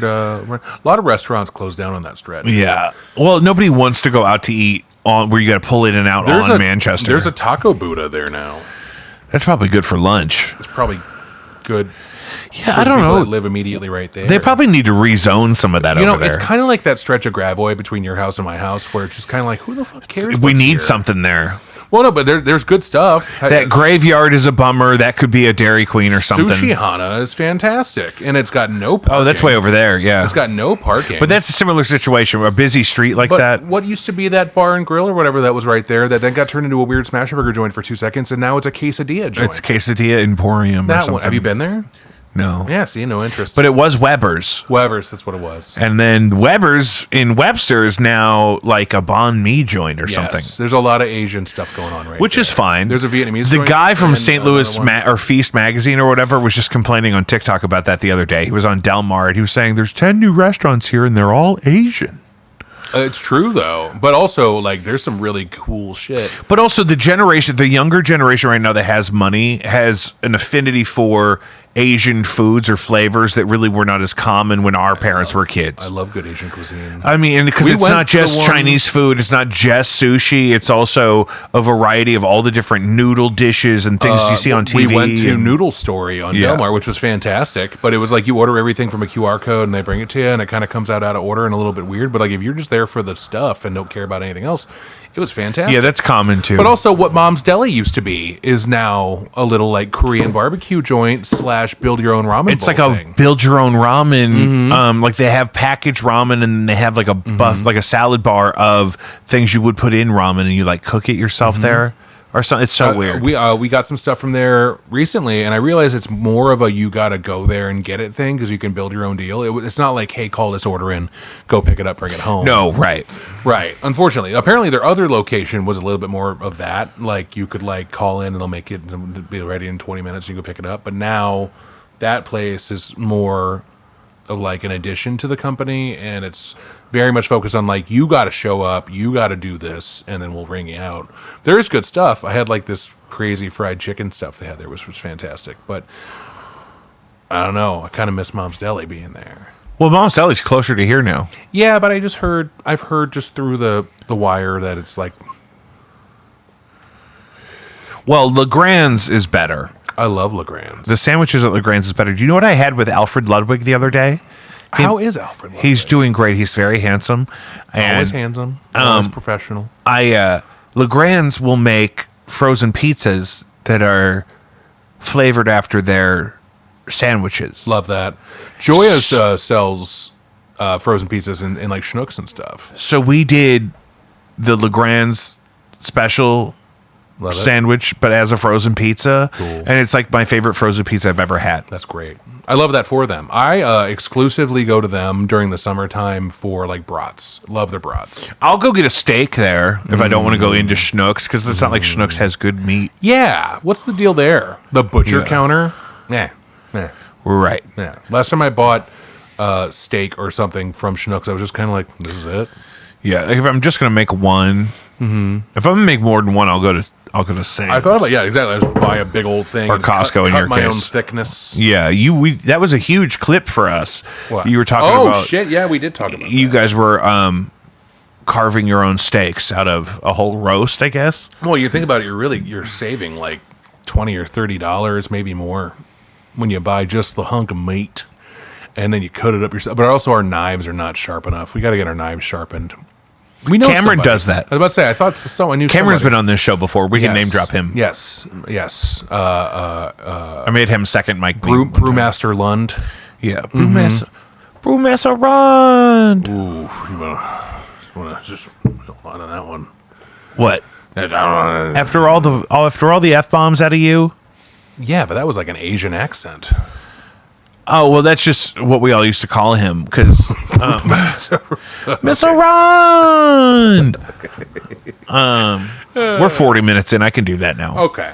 A lot of restaurants closed down on that stretch. Yeah, well, nobody wants to go out to eat on where you got to pull in and out on Manchester. There's a taco Buddha there now. That's probably good for lunch. It's probably good. Yeah, for I the don't people know. that live immediately right there. They probably need to rezone some of that You know, over there. it's kind of like that stretch of Gravois between your house and my house, where it's just kind of like, who the fuck cares? We what's need here? something there. Well, no, but there's good stuff. That graveyard is a bummer. That could be a Dairy Queen or something. Sushi Hana is fantastic, and it's got no parking. Oh, that's way over there. Yeah, It's got no parking. but that's a similar situation. A busy street like But that. what used to be that bar and grill or whatever that was right there, that then got turned into a weird smash burger joint for 2 seconds, and now it's a quesadilla joint. It's Quesadilla Emporium or that something. one. Have you been there? No. Yeah, see, no interest. But it was Weber's. Weber's, that's what it was. And then Weber's in Webster is now like a banh mi joint or something. Yes, there's a lot of Asian stuff going on right Which there. is fine. There's a Vietnamese The joint guy from and St. another Louis one. or Feast Magazine or whatever was just complaining on TikTok about that the other day. He was on Del Mar and he was saying there's 10 new restaurants here and they're all Asian. It's true though, but also like there's some really cool shit. But also the younger generation right now that has money has an affinity for Asian foods or flavors that really were not as common when our parents were kids. I love good Asian cuisine. I mean, because We it's went not to the just one- Chinese food, it's not just sushi, it's also a variety of all the different noodle dishes and things you see on TV. We went to and- Noodle Story on Yeah. Del Mar, which was fantastic. But it was like you order everything from a QR code and they bring it to you, and it kind of comes out of order and a little bit weird. But like if you're just there for the stuff and don't care about anything else, it was fantastic. Yeah, that's common too. But also, what Mom's Deli used to be is now a little like Korean barbecue joint / build your own ramen. it's bowl like a thing. build your own ramen. Like they have packaged ramen and they have like a buff, like a salad bar of things you would put in ramen and you like cook it yourself there or something. It's so weird. We got some stuff from there recently, and I realized it's more of a you got to go there and get it thing because you can build your own deal. It's not like, hey, call this order in, go pick it up, bring it home. No, right. Right. Unfortunately, apparently their other location was a little bit more of that. Like you could like call in and they'll make it and be ready in 20 minutes. And you go pick it up. But now that place is more of like an addition to the company, and it's very much focused on like you got to show up, you got to do this, and then we'll bring you out. There is good stuff. I had like this crazy fried chicken stuff they had there, which was fantastic. But I don't know. I kind of miss Mom's Deli being there. Well, Mom's Deli's closer to here now. Yeah, but I've heard just through the wire that it's like, Well, LeGrand's is better. I love LeGrand's. The sandwiches at LeGrand's is better. Do you know what I had with Alfred Ludwig the other day? How is Alfred? He's doing great. He's very handsome. And always handsome, always professional. LeGrand's will make frozen pizzas that are flavored after their sandwiches. Love that. Joya's sells frozen pizzas in like Schnucks and stuff. So we did the LeGrand's special Love it. sandwich, but as a frozen pizza. Cool. And it's like my favorite frozen pizza I've ever had. That's great. I love that for them. I exclusively go to them during the summertime for like brats. Love their brats. I'll go get a steak there if I don't want to go into Schnucks, because it's not like Schnucks has good meat. Yeah. What's the deal there? The butcher Yeah. counter? Nah. Right. Yeah. Last time I bought steak or something from Schnucks, I was just kind of like, this is it? Yeah, if I'm just gonna make one, if I'm gonna make more than one, I'll go to all gonna say. I thought about exactly. I just buy a big old thing Or and Costco in cut your my own case. thickness. Yeah, that was a huge clip for us. What? You were talking about. Oh shit! Yeah, we did talk about. You that. guys were carving your own steaks out of a whole roast, I guess. Well, you think about it, you're saving like $20 or $30, maybe more, when you buy just the hunk of meat, and then you cut it up yourself. But also, our knives are not sharp enough. We got to get our knives sharpened. We know Cameron somebody. does that. I was about to say, I thought so. I knew Cameron's somebody. been on this show before. We can name drop him. Yes. I made him second Mike. Brewmaster Lund. Yeah, Brewmaster Run. Ooh, you wanna just hold on that one. What? After all the F bombs out of you? Yeah, but that was like an Asian accent. Oh well, that's just what we all used to call him because Mr. Run. We're 40 minutes in. I can do that now. Okay.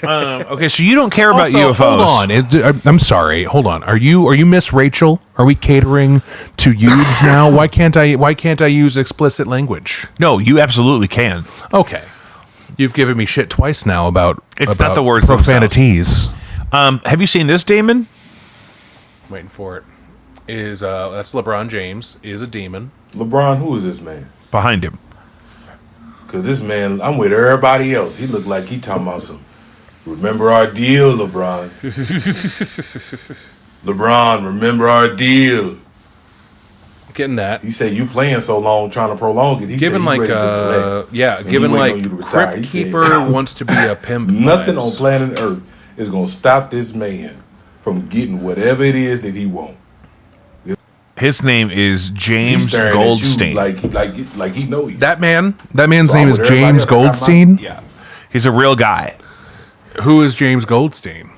Okay, so you don't care about Also, UFOs. hold on. I'm sorry. Hold on. Are you Miss Rachel? Are we catering to youths now? Why can't I use explicit language? No, you absolutely can. Okay. You've given me shit twice now about It's not the words profanities. Have you seen this, Damon? Waiting for it. That's LeBron James is a demon. LeBron, who is this man? Behind him. Because this man, I'm with everybody else. He looked like he talking about some, remember our deal, LeBron. LeBron, remember our deal. Getting that. He said, you playing so long, trying to prolong it. He Given said, like ready to collect. yeah, And given he waiting like on you to retire. Crypt He said, Keeper wants to be a pimp. Nothing on vibes. planet Earth is going to stop this man from getting whatever it is that he wants. His name is He's James staring Goldstein. at you like he know you. That man's So name I is would everybody James else got my- Goldstein. Yeah, he's a real guy. Who is James Goldstein?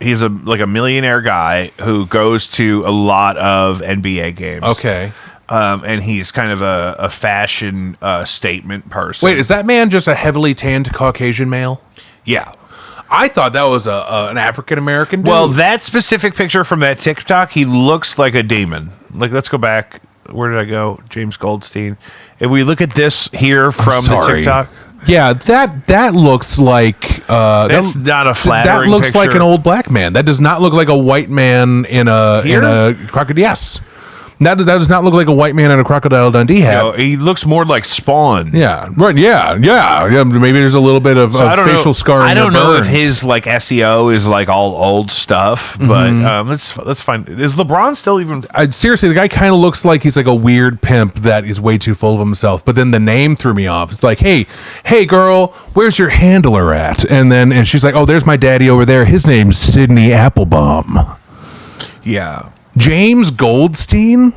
He's a millionaire guy who goes to a lot of NBA games. Okay. And he's kind of a fashion statement person. Wait, is that man just a heavily tanned Caucasian male? Yeah. I thought that was an African American dude. Well, that specific picture from that TikTok, he looks like a demon. Like, let's go back. Where did I go? James Goldstein. If we look at this here from the TikTok, yeah, that looks like that's not a flattering That looks picture. like an old black man. That does not look like a white man in a crocodile. Yes, that does not look like a white man in a Crocodile Dundee hat. No, he looks more like Spawn. Yeah, right. Yeah. Maybe there's a little bit of I don't facial know, scarring. I don't or know if burns. his like SEO is like all old stuff, but let's find. Is LeBron still even? Seriously, the guy kind of looks like he's like a weird pimp that is way too full of himself. But then the name threw me off. It's like, hey, girl, where's your handler at? And she's like, oh, there's my daddy over there. His name's Sidney Applebaum. Yeah. James Goldstein.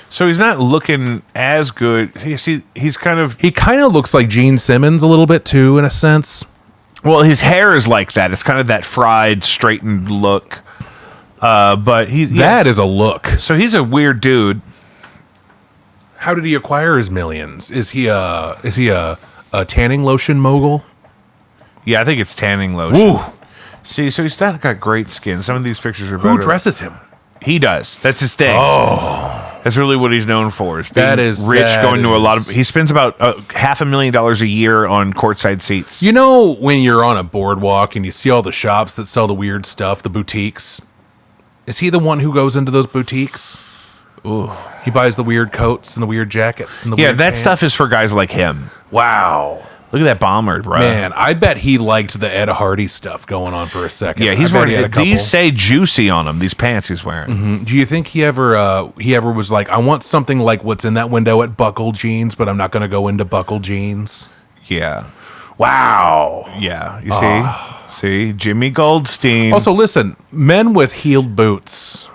So he's not looking as good. You see, He kind of looks like Gene Simmons a little bit too, in a sense. well, his hair is like that. It's kind of that fried, straightened look. But That is a look. so he's a weird dude. How did he acquire his millions? Is he a tanning lotion mogul? Yeah, I think it's tanning lotion. Ooh. See, so he's not got great skin. Some of these pictures are better. Who dresses him? He does. That's his thing. Oh, that's really what he's known for. Is being That is- rich, that going to a lot of. is- He spends about $500,000 a year on courtside seats. You know when you're on a boardwalk and you see all the shops that sell the weird stuff, the boutiques? Is he the one who goes into those boutiques? Ooh. He buys the weird coats and the weird jackets and the Yeah, weird that stuff is pants. for guys like him. Wow. Look at that bomber, bro. Man, I bet he liked the Ed Hardy stuff going on for a second. Yeah, he's I bet he wearing. had a couple. These say juicy on him. These pants he's wearing. Do you think he ever was like, I want something like what's in that window at Buckle Jeans, but I'm not going to go into Buckle Jeans? Yeah, Wow. yeah. You see, Jimmy Goldstein. Also, listen, men with heeled boots.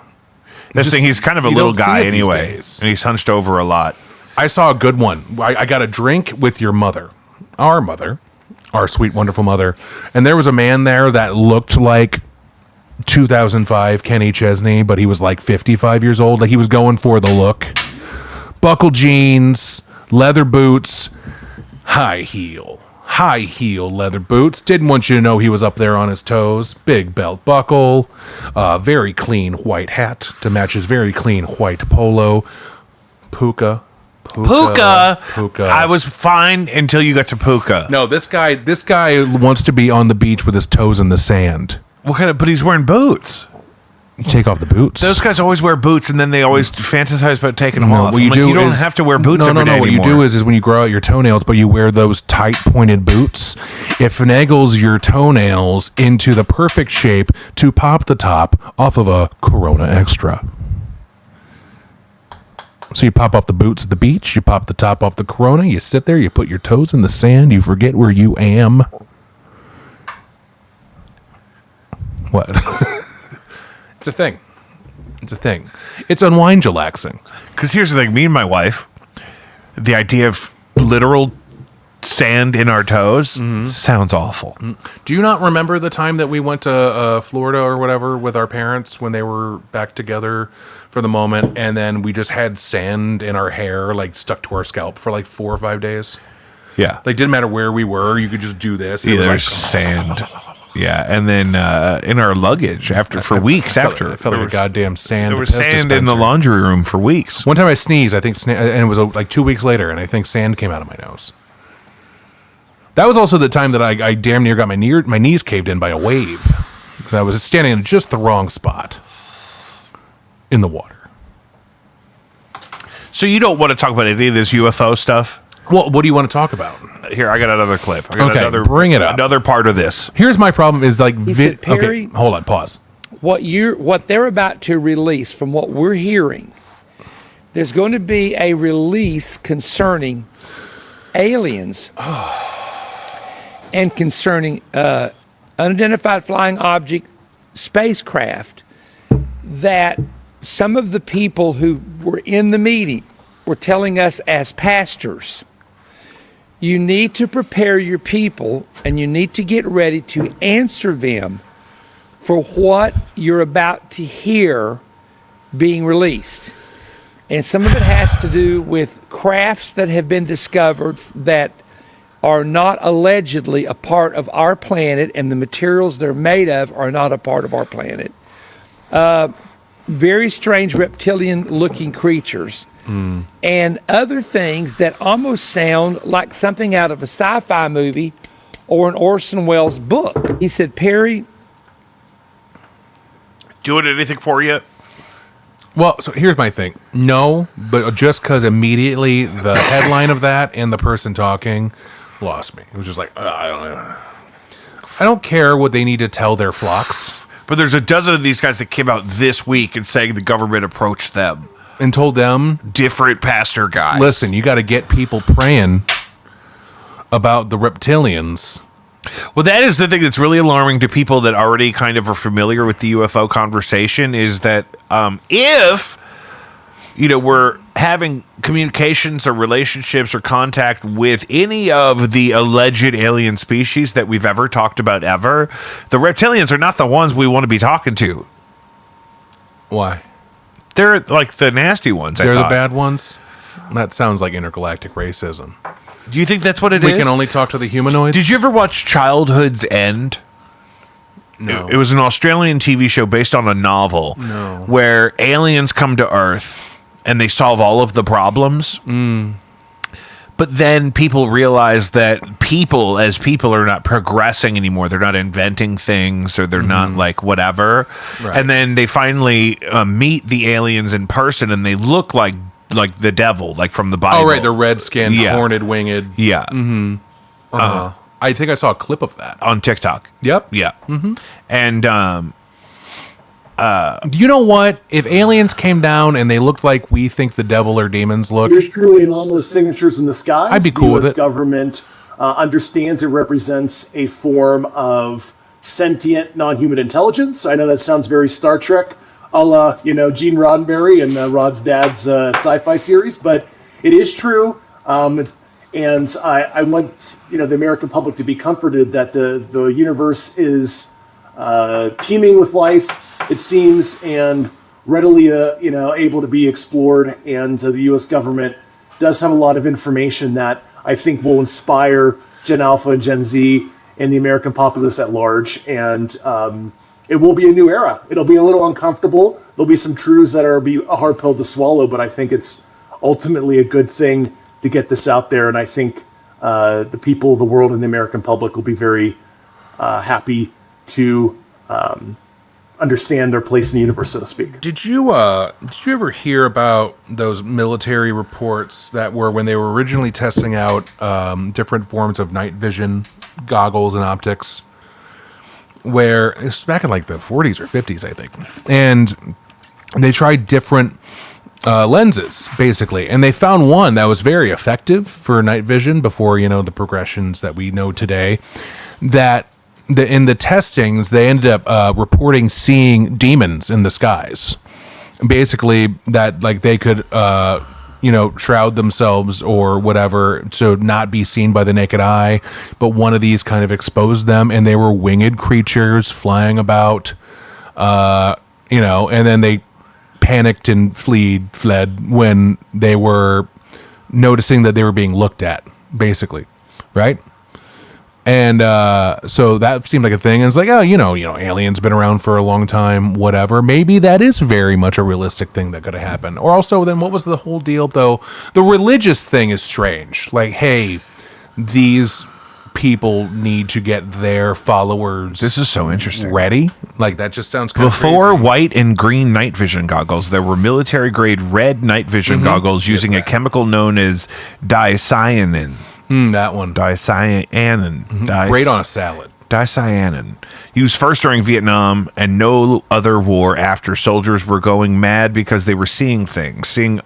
this thing. He's kind of a you little don't see guy it these anyway, days. and he's hunched over a lot. I saw a good one. I got a drink with your mother, our sweet, wonderful mother. And there was a man there that looked like 2005 Kenny Chesney, but he was like 55 years old. Like he was going for the look. Buckle jeans, leather boots, high heel leather boots. Didn't want you to know he was up there on his toes. Big belt buckle, very clean white hat to match his very clean white polo. Puka Puka. Puka. I was fine until you got to Puka. No, this guy wants to be on the beach with his toes in the sand. But he's wearing boots. You take off the boots. Those guys always wear boots, and then they always fantasize about taking them off. What you do you don't is- have to wear boots every day What anymore. you do is when you grow out your toenails, but you wear those tight pointed boots, it finagles your toenails into the perfect shape to pop the top off of a Corona Extra. So you pop off the boots at the beach, you pop the top off the Corona, you sit there, you put your toes in the sand, you forget where you am. What? It's a thing. It's a thing. It's unwind relaxing. Because here's the thing, me and my wife, the idea of literal sand in our toes sounds awful. Do you not remember the time that we went to Florida or whatever with our parents when they were back together for the moment, and then we just had sand in our hair, like stuck to our scalp for like 4 or 5 days? Yeah. Like, didn't matter where we were, you could just do this. It Yeah, was there's like sand. Yeah, and then in our luggage for weeks after. it felt like a goddamn sand. There was piss sand in dispenser. the laundry room for weeks. One time I sneezed, I think, and it was like 2 weeks later, and I think sand came out of my nose. That was also the time that I damn near got my knees caved in by a wave. I was standing in just the wrong spot in the water. So you don't want to talk about any of this UFO stuff? Well, what do you want to talk about? Here, I got another clip. I got Okay, bring it up. Another part of this. Here's my problem is like said, Perry- okay, hold on, pause. What they're about to release, from what we're hearing, there's going to be a release concerning aliens and concerning unidentified flying object spacecraft, that some of the people who were in the meeting were telling us as pastors, you need to prepare your people and you need to get ready to answer them for what you're about to hear being released. And some of it has to do with crafts that have been discovered that are not allegedly a part of our planet, and the materials they're made of are not a part of our planet. Very strange reptilian-looking creatures. And other things that almost sound like something out of a sci-fi movie or an Orson Welles book. He said, Perry, Doing anything for you? Well, so here's my thing. No, but just because immediately the headline of that and the person talking lost me. It was just like, I don't care what they need to tell their flocks. But there's a dozen of these guys that came out this week and saying the government approached them. And told them, Different pastor guys. listen, you got to get people praying about the reptilians. Well, that is the thing that's really alarming to people that already kind of are familiar with the UFO conversation, is that if, we're having communications or relationships or contact with any of the alleged alien species that we've ever talked about ever, the reptilians are not the ones we want to be talking to. Why? They're like the nasty ones, They're I the thought. bad ones? That sounds like intergalactic racism. Do you think that's what it is? We can only talk to the humanoids? Did you ever watch Childhood's End? No. It was an Australian TV show based on a novel where aliens come to Earth and they solve all of the problems. But then people realize that people are not progressing anymore. They're not inventing things, or they're not like whatever. Right. And then they finally meet the aliens in person, and they look like the devil, like from the Bible. Oh, right. The red-skinned, Yeah. horned, winged. Yeah. I think I saw a clip of that. On TikTok. Yep. Yeah. And You know what? If aliens came down and they looked like we think the devil or demons look, There's truly anomalous signatures in the skies. I'd be cool with The US it. government understands it represents a form of sentient, non-human intelligence. I know that sounds very Star Trek, a la, Gene Roddenberry and Rod's dad's sci-fi series, but it is true. And I want, the American public to be comforted that the universe is teeming with life, it seems, and readily, able to be explored. And the U.S. government does have a lot of information that I think will inspire Gen Alpha and Gen Z and the American populace at large. And it will be a new era. It'll be a little uncomfortable. There'll be some truths that are be a hard pill to swallow, but I think it's ultimately a good thing to get this out there. And I think the people of the world and the American public will be very happy to understand their place in the universe, so to speak. Did you ever hear about those military reports that were when they were originally testing out different forms of night vision goggles and optics, where it's back in like the 40s or 50s, I think, and they tried different lenses basically, and they found one that was very effective for night vision before the progressions that we know today. That in the testings, they ended up reporting seeing demons in the skies. Basically, that like they could, shroud themselves or whatever to not be seen by the naked eye. But one of these kind of exposed them, and they were winged creatures flying about, and then they panicked and fled when they were noticing that they were being looked at, basically, right? And so that seemed like a thing. And it's like, aliens been around for a long time, whatever. Maybe that is very much a realistic thing that could have happened. Or also, then what was the whole deal, though? The religious thing is strange. Like, hey, these people need to get their followers. This is so interesting. Ready? Like, that just sounds kind Before of crazy. white and green night vision goggles, there were military-grade red night vision goggles using a chemical known as dicyanin. That one. Dicyanin. Great on a salad. Dicyanin. Used first during Vietnam and no other war after. Soldiers were going mad because they were seeing things, seeing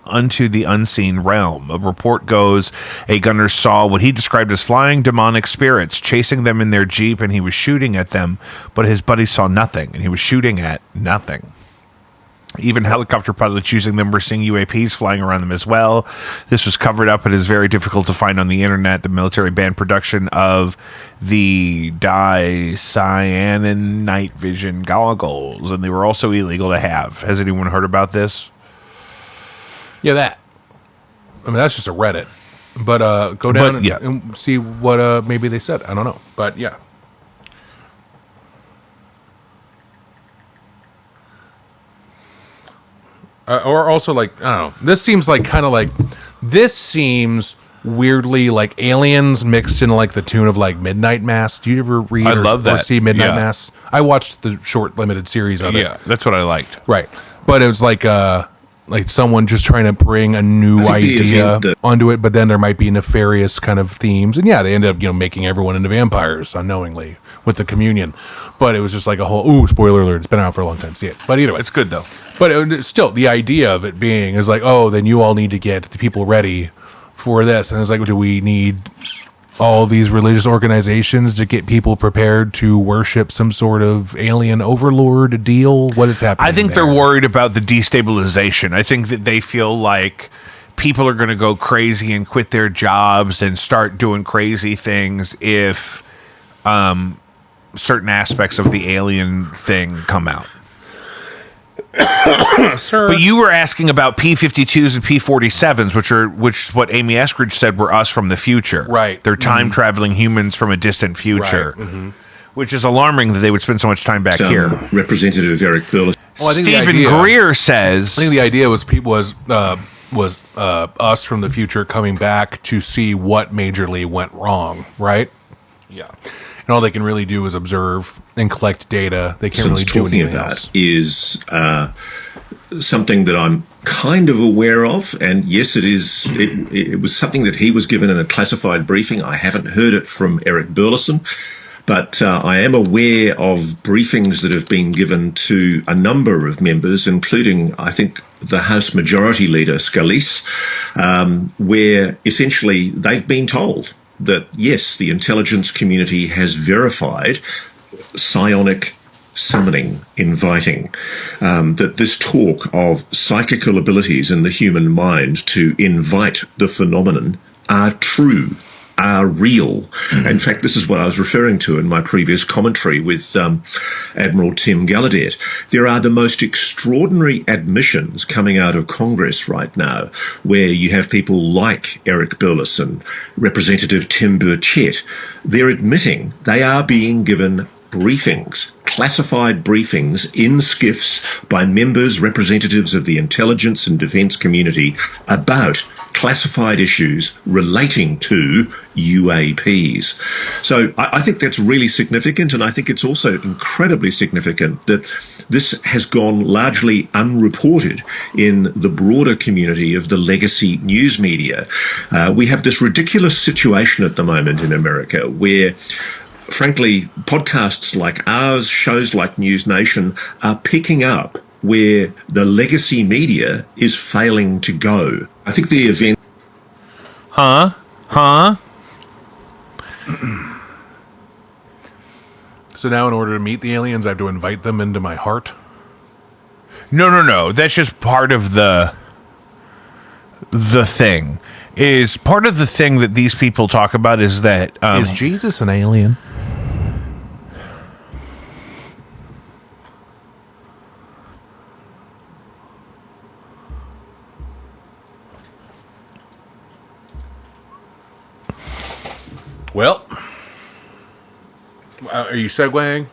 unto the unseen realm. A report goes, a gunner saw what he described as flying demonic spirits chasing them in their Jeep, and he was shooting at them, but his buddy saw nothing, and he was shooting at nothing. Even helicopter pilots using them were seeing UAPs flying around them as well. This was covered up and is very difficult to find on the internet. The military banned production of the dicyanin night vision goggles, and they were also illegal to have. Has anyone heard about this? Yeah, that. I mean, that's just a Reddit. But go down and see what maybe they said. I don't know. But yeah. Or also, like, I don't know. This seems like kind of like, this seems weirdly like aliens mixed in like the tune of like Midnight Mass. Do you ever read or see Midnight Mass? I watched the short limited series of it. Yeah, that's what I liked. Right. But it was like someone just trying to bring a new idea onto it, but then there might be nefarious kind of themes. And yeah, they end up, making everyone into vampires unknowingly with the communion. But it was just like a whole, spoiler alert, it's been out for a long time. See it. But either way. It's good though. But still, the idea of it being is like, oh, then you all need to get the people ready for this. And it's like, do we need all these religious organizations to get people prepared to worship some sort of alien overlord deal? What is happening? I think they're worried about the destabilization. I think that they feel like people are going to go crazy and quit their jobs and start doing crazy things if certain aspects of the alien thing come out. Sir. But you were asking about P-52s and P-47s, which is what Amy Eskridge said were us from the future. Right. They're time-traveling humans from a distant future, Right. which is alarming that they would spend so much time back here. Representative Eric Burleson. Well, I think Stephen Greer says... I think the idea was us from the future coming back to see what majorly went wrong, right? Yeah. And all they can really do is observe and collect data. They can't really do anything else. Is something that I'm kind of aware of, and yes, it is. It was something that he was given in a classified briefing. I haven't heard it from Eric Burleson, but I am aware of briefings that have been given to a number of members, including, I think, the House Majority Leader, Scalise, where essentially they've been told that, yes, the intelligence community has verified psionic summoning, inviting, that this talk of psychical abilities in the human mind to invite the phenomenon are true, are real. In fact, this is what I was referring to in my previous commentary with Admiral Tim Gallaudet. There are the most extraordinary admissions coming out of Congress right now, where you have people like Eric Burleson, Representative Tim Burchett. They're admitting they are being given briefings, classified briefings in skiffs by members, representatives of the intelligence and defence community about classified issues relating to UAPs. So I think that's really significant, and I think it's also incredibly significant that this has gone largely unreported in the broader community of the legacy news media. We have this ridiculous situation at the moment in America where, frankly, podcasts like ours, shows like News Nation are picking up where the legacy media is failing to go. I think the event... So now in order to meet the aliens, I have to invite them into my heart? No. That's just part of the thing. Is part of the thing that these people talk about is that... is Jesus an alien? Well, are you segueing?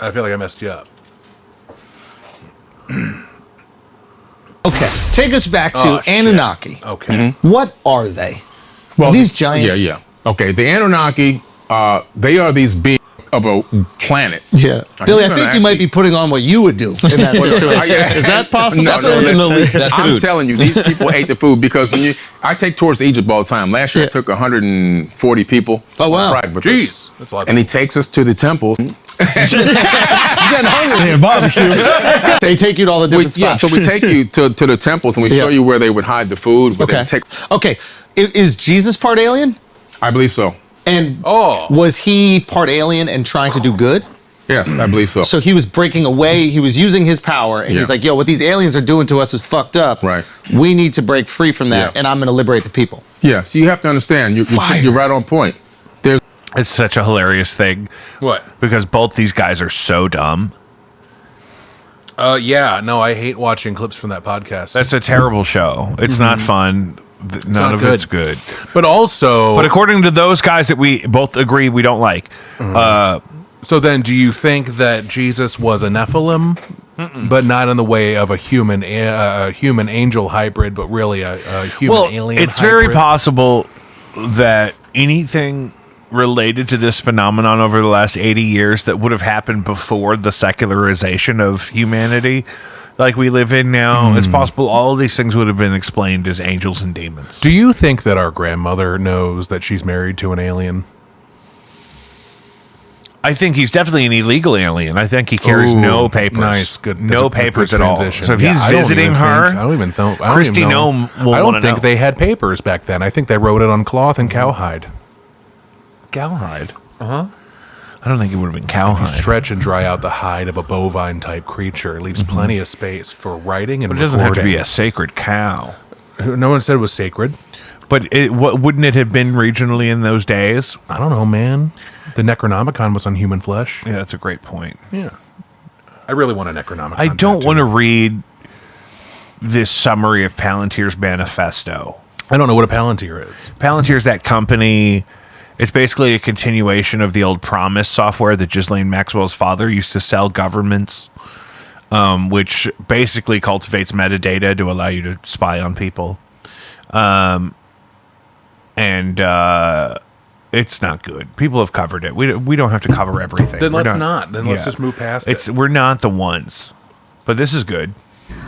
I feel like I messed you up. Okay, take us back to Anunnaki. Okay. What are they? Well, these giants? Yeah. Okay, the Anunnaki, they are these beings of a planet. Yeah. Billy, I think you might be putting on what you would do in that situation. Is that possible? No, That's what the Middle East best I'm food. telling you, these people ate the food because I take tours to Egypt all the time. Last year I took 140 people. Oh, wow. Pride with us. Jeez. That's a lot. And he takes us to the temples. You're getting hungry here, barbecue. They take you to all the different spots. So we take you to the temples and we show you where they would hide the food. Okay. Is Jesus part alien? I believe so. And was he part alien and trying to do good? Yes, I believe so. So he was breaking away. He was using his power, and he's like, "Yo, what these aliens are doing to us is fucked up. Right. We need to break free from that, and I'm going to liberate the people." Yeah. So you have to understand. You're right on point. It's such a hilarious thing. What? Because both these guys are so dumb. Yeah. No, I hate watching clips from that podcast. That's a terrible show. It's not fun. None not of good. it's good. But also... But according to those guys that we both agree we don't like. So then do you think that Jesus was a Nephilim, but not in the way of a human angel hybrid, but really a human alien it's hybrid? very possible that anything related to this phenomenon over the last 80 years that would have happened before the secularization of humanity like we live in now, it's possible all of these things would have been explained as angels and demons. Do you think that our grandmother knows that she's married to an alien? I think he's definitely an illegal alien. I think he carries no papers. Nice, good. No papers at all. So transition. if he's visiting her, I don't even think Christy Nome will I don't wanna think know. they had papers back then. I think they wrote it on cloth and cowhide. Cowhide? I don't think it would have been cowhide. Stretch and dry out the hide of a bovine type creature. It leaves plenty of space for writing and But it doesn't have to be recording. a sacred cow. No one said it was sacred. But wouldn't it have been regionally in those days? I don't know, man. The Necronomicon was on human flesh. Yeah, that's a great point. Yeah. I really want a Necronomicon. I don't tattoo. want to read this summary of Palantir's manifesto. I don't know what a Palantir is. Palantir's that company. It's basically a continuation of the old Promise software that Ghislaine Maxwell's father used to sell governments, which basically cultivates metadata to allow you to spy on people. It's not good. People have covered it. We don't have to cover everything. Then let's not. Then let's just move past it. We're not the ones. But this is good.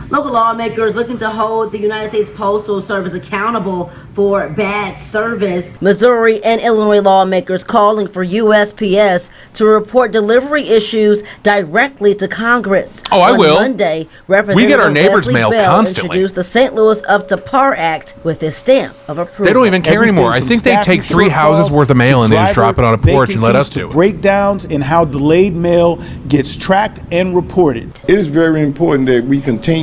Local lawmakers looking to hold the United States Postal Service accountable for bad service. Missouri and Illinois lawmakers calling for USPS to report delivery issues directly to Congress. Oh, I will. On Monday, We get our neighbor's Leslie mail Bell constantly. introduced the St. Louis Up to Par Act with his stamp of approval. They don't even care anymore. I think they take 3 houses worth of mail and they just drop it on a porch and let us do it. Breakdowns in how delayed mail gets tracked and reported. It is very important that we continue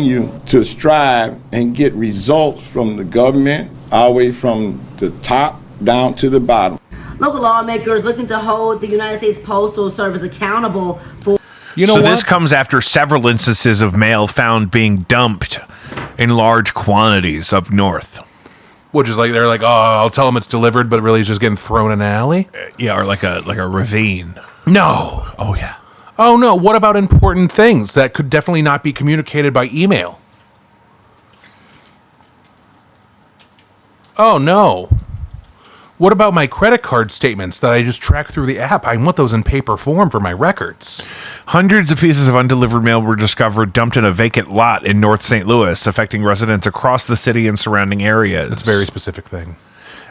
to strive and get results from the government, all the way from the top down to the bottom. Local lawmakers looking to hold the United States Postal Service accountable for. This comes after several instances of mail found being dumped in large quantities up north. Which is like, they're like, oh, I'll tell them it's delivered, but really it's just getting thrown in an alley? Yeah, or like a ravine. No. Oh, yeah. Oh, no. What about important things that could definitely not be communicated by email? Oh, no. What about my credit card statements that I just track through the app? I want those in paper form for my records. Hundreds of pieces of undelivered mail were discovered dumped in a vacant lot in North St. Louis, affecting residents across the city and surrounding areas. That's a very specific thing.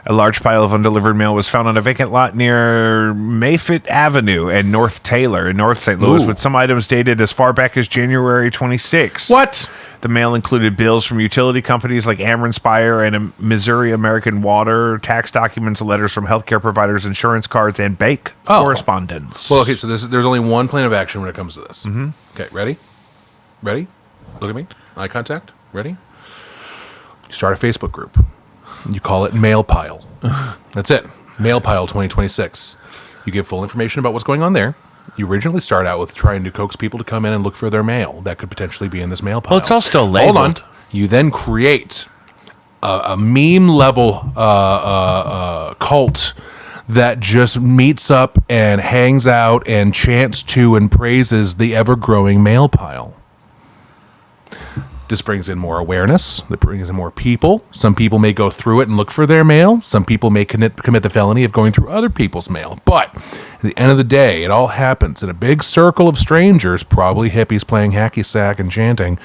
A large pile of undelivered mail was found on a vacant lot near Mayfitt Avenue and North Taylor in North St. Louis, with some items dated as far back as January 26. What? The mail included bills from utility companies like Ameren Spire and Missouri American Water, tax documents, letters from healthcare providers, insurance cards, and bank correspondence. Well, okay, so there's only one plan of action when it comes to this. Mm-hmm. Okay, ready? Ready? Look at me. Eye contact. Ready? You start a Facebook group. You call it Mail Pile. That's it. Mail Pile 2026. You give full information about what's going on there. You originally start out with trying to coax people to come in and look for their mail that could potentially be in this mail pile. Well, it's all still labeled. Hold on. You then create a meme level cult that just meets up and hangs out and chants to and praises the ever-growing mail pile. This brings in more awareness. It brings in more people. Some people may go through it and look for their mail. Some people may commit the felony of going through other people's mail. But at the end of the day, it all happens in a big circle of strangers, probably hippies playing hacky sack and chanting,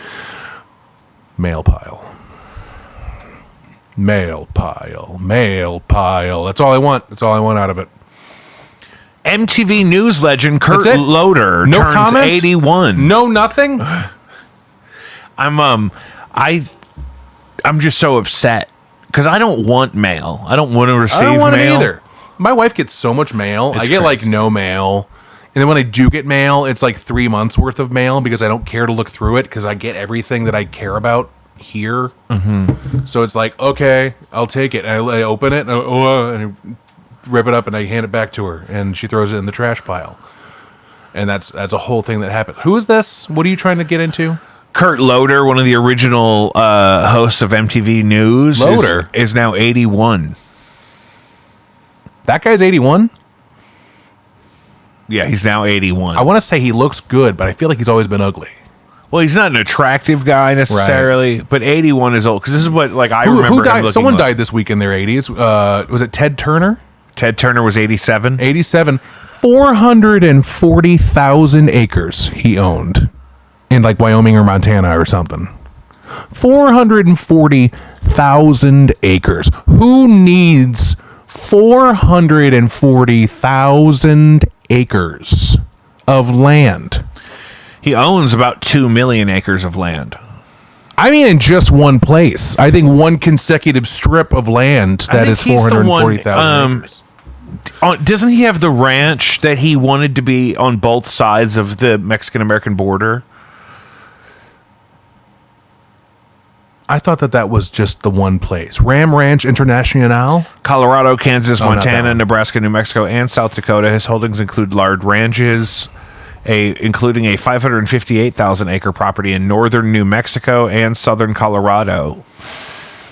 mail pile. Mail pile. Mail pile. That's all I want. That's all I want out of it. MTV News legend Kurt Loder turns comment? 81. No nothing? I'm just so upset because I don't want mail. I don't want to receive mail. I don't want it either. My wife gets so much mail. I get like no mail. And then when I do get mail, it's like 3 months worth of mail because I don't care to look through it because I get everything that I care about here. Mm-hmm. So it's like, okay, I'll take it. And I open it and I rip it up and I hand it back to her and she throws it in the trash pile. And that's a whole thing that happened. Who is this? What are you trying to get into? Kurt Loder, one of the original hosts of MTV News, is now 81. That guy's 81? Yeah, he's now 81. I want to say he looks good, but I feel like he's always been ugly. Well, he's not an attractive guy necessarily, but 81 is old. Because this is what I remember. Who died? Someone died this week in their 80s. Was it Ted Turner? Ted Turner was 87. 87. 440,000 acres he owned. In like Wyoming or Montana or something. 440,000 acres. Who needs 440,000 acres of land? He owns about 2 million acres of land. I mean, in just one place. I think one consecutive strip of land that is 440,000 acres. Doesn't he have the ranch that he wanted to be on both sides of the Mexican-American border? I thought that was just the one place. Ram Ranch International? Colorado, Kansas, Montana, Nebraska, New Mexico, and South Dakota. His holdings include large ranches, including a 558,000-acre property in northern New Mexico and southern Colorado.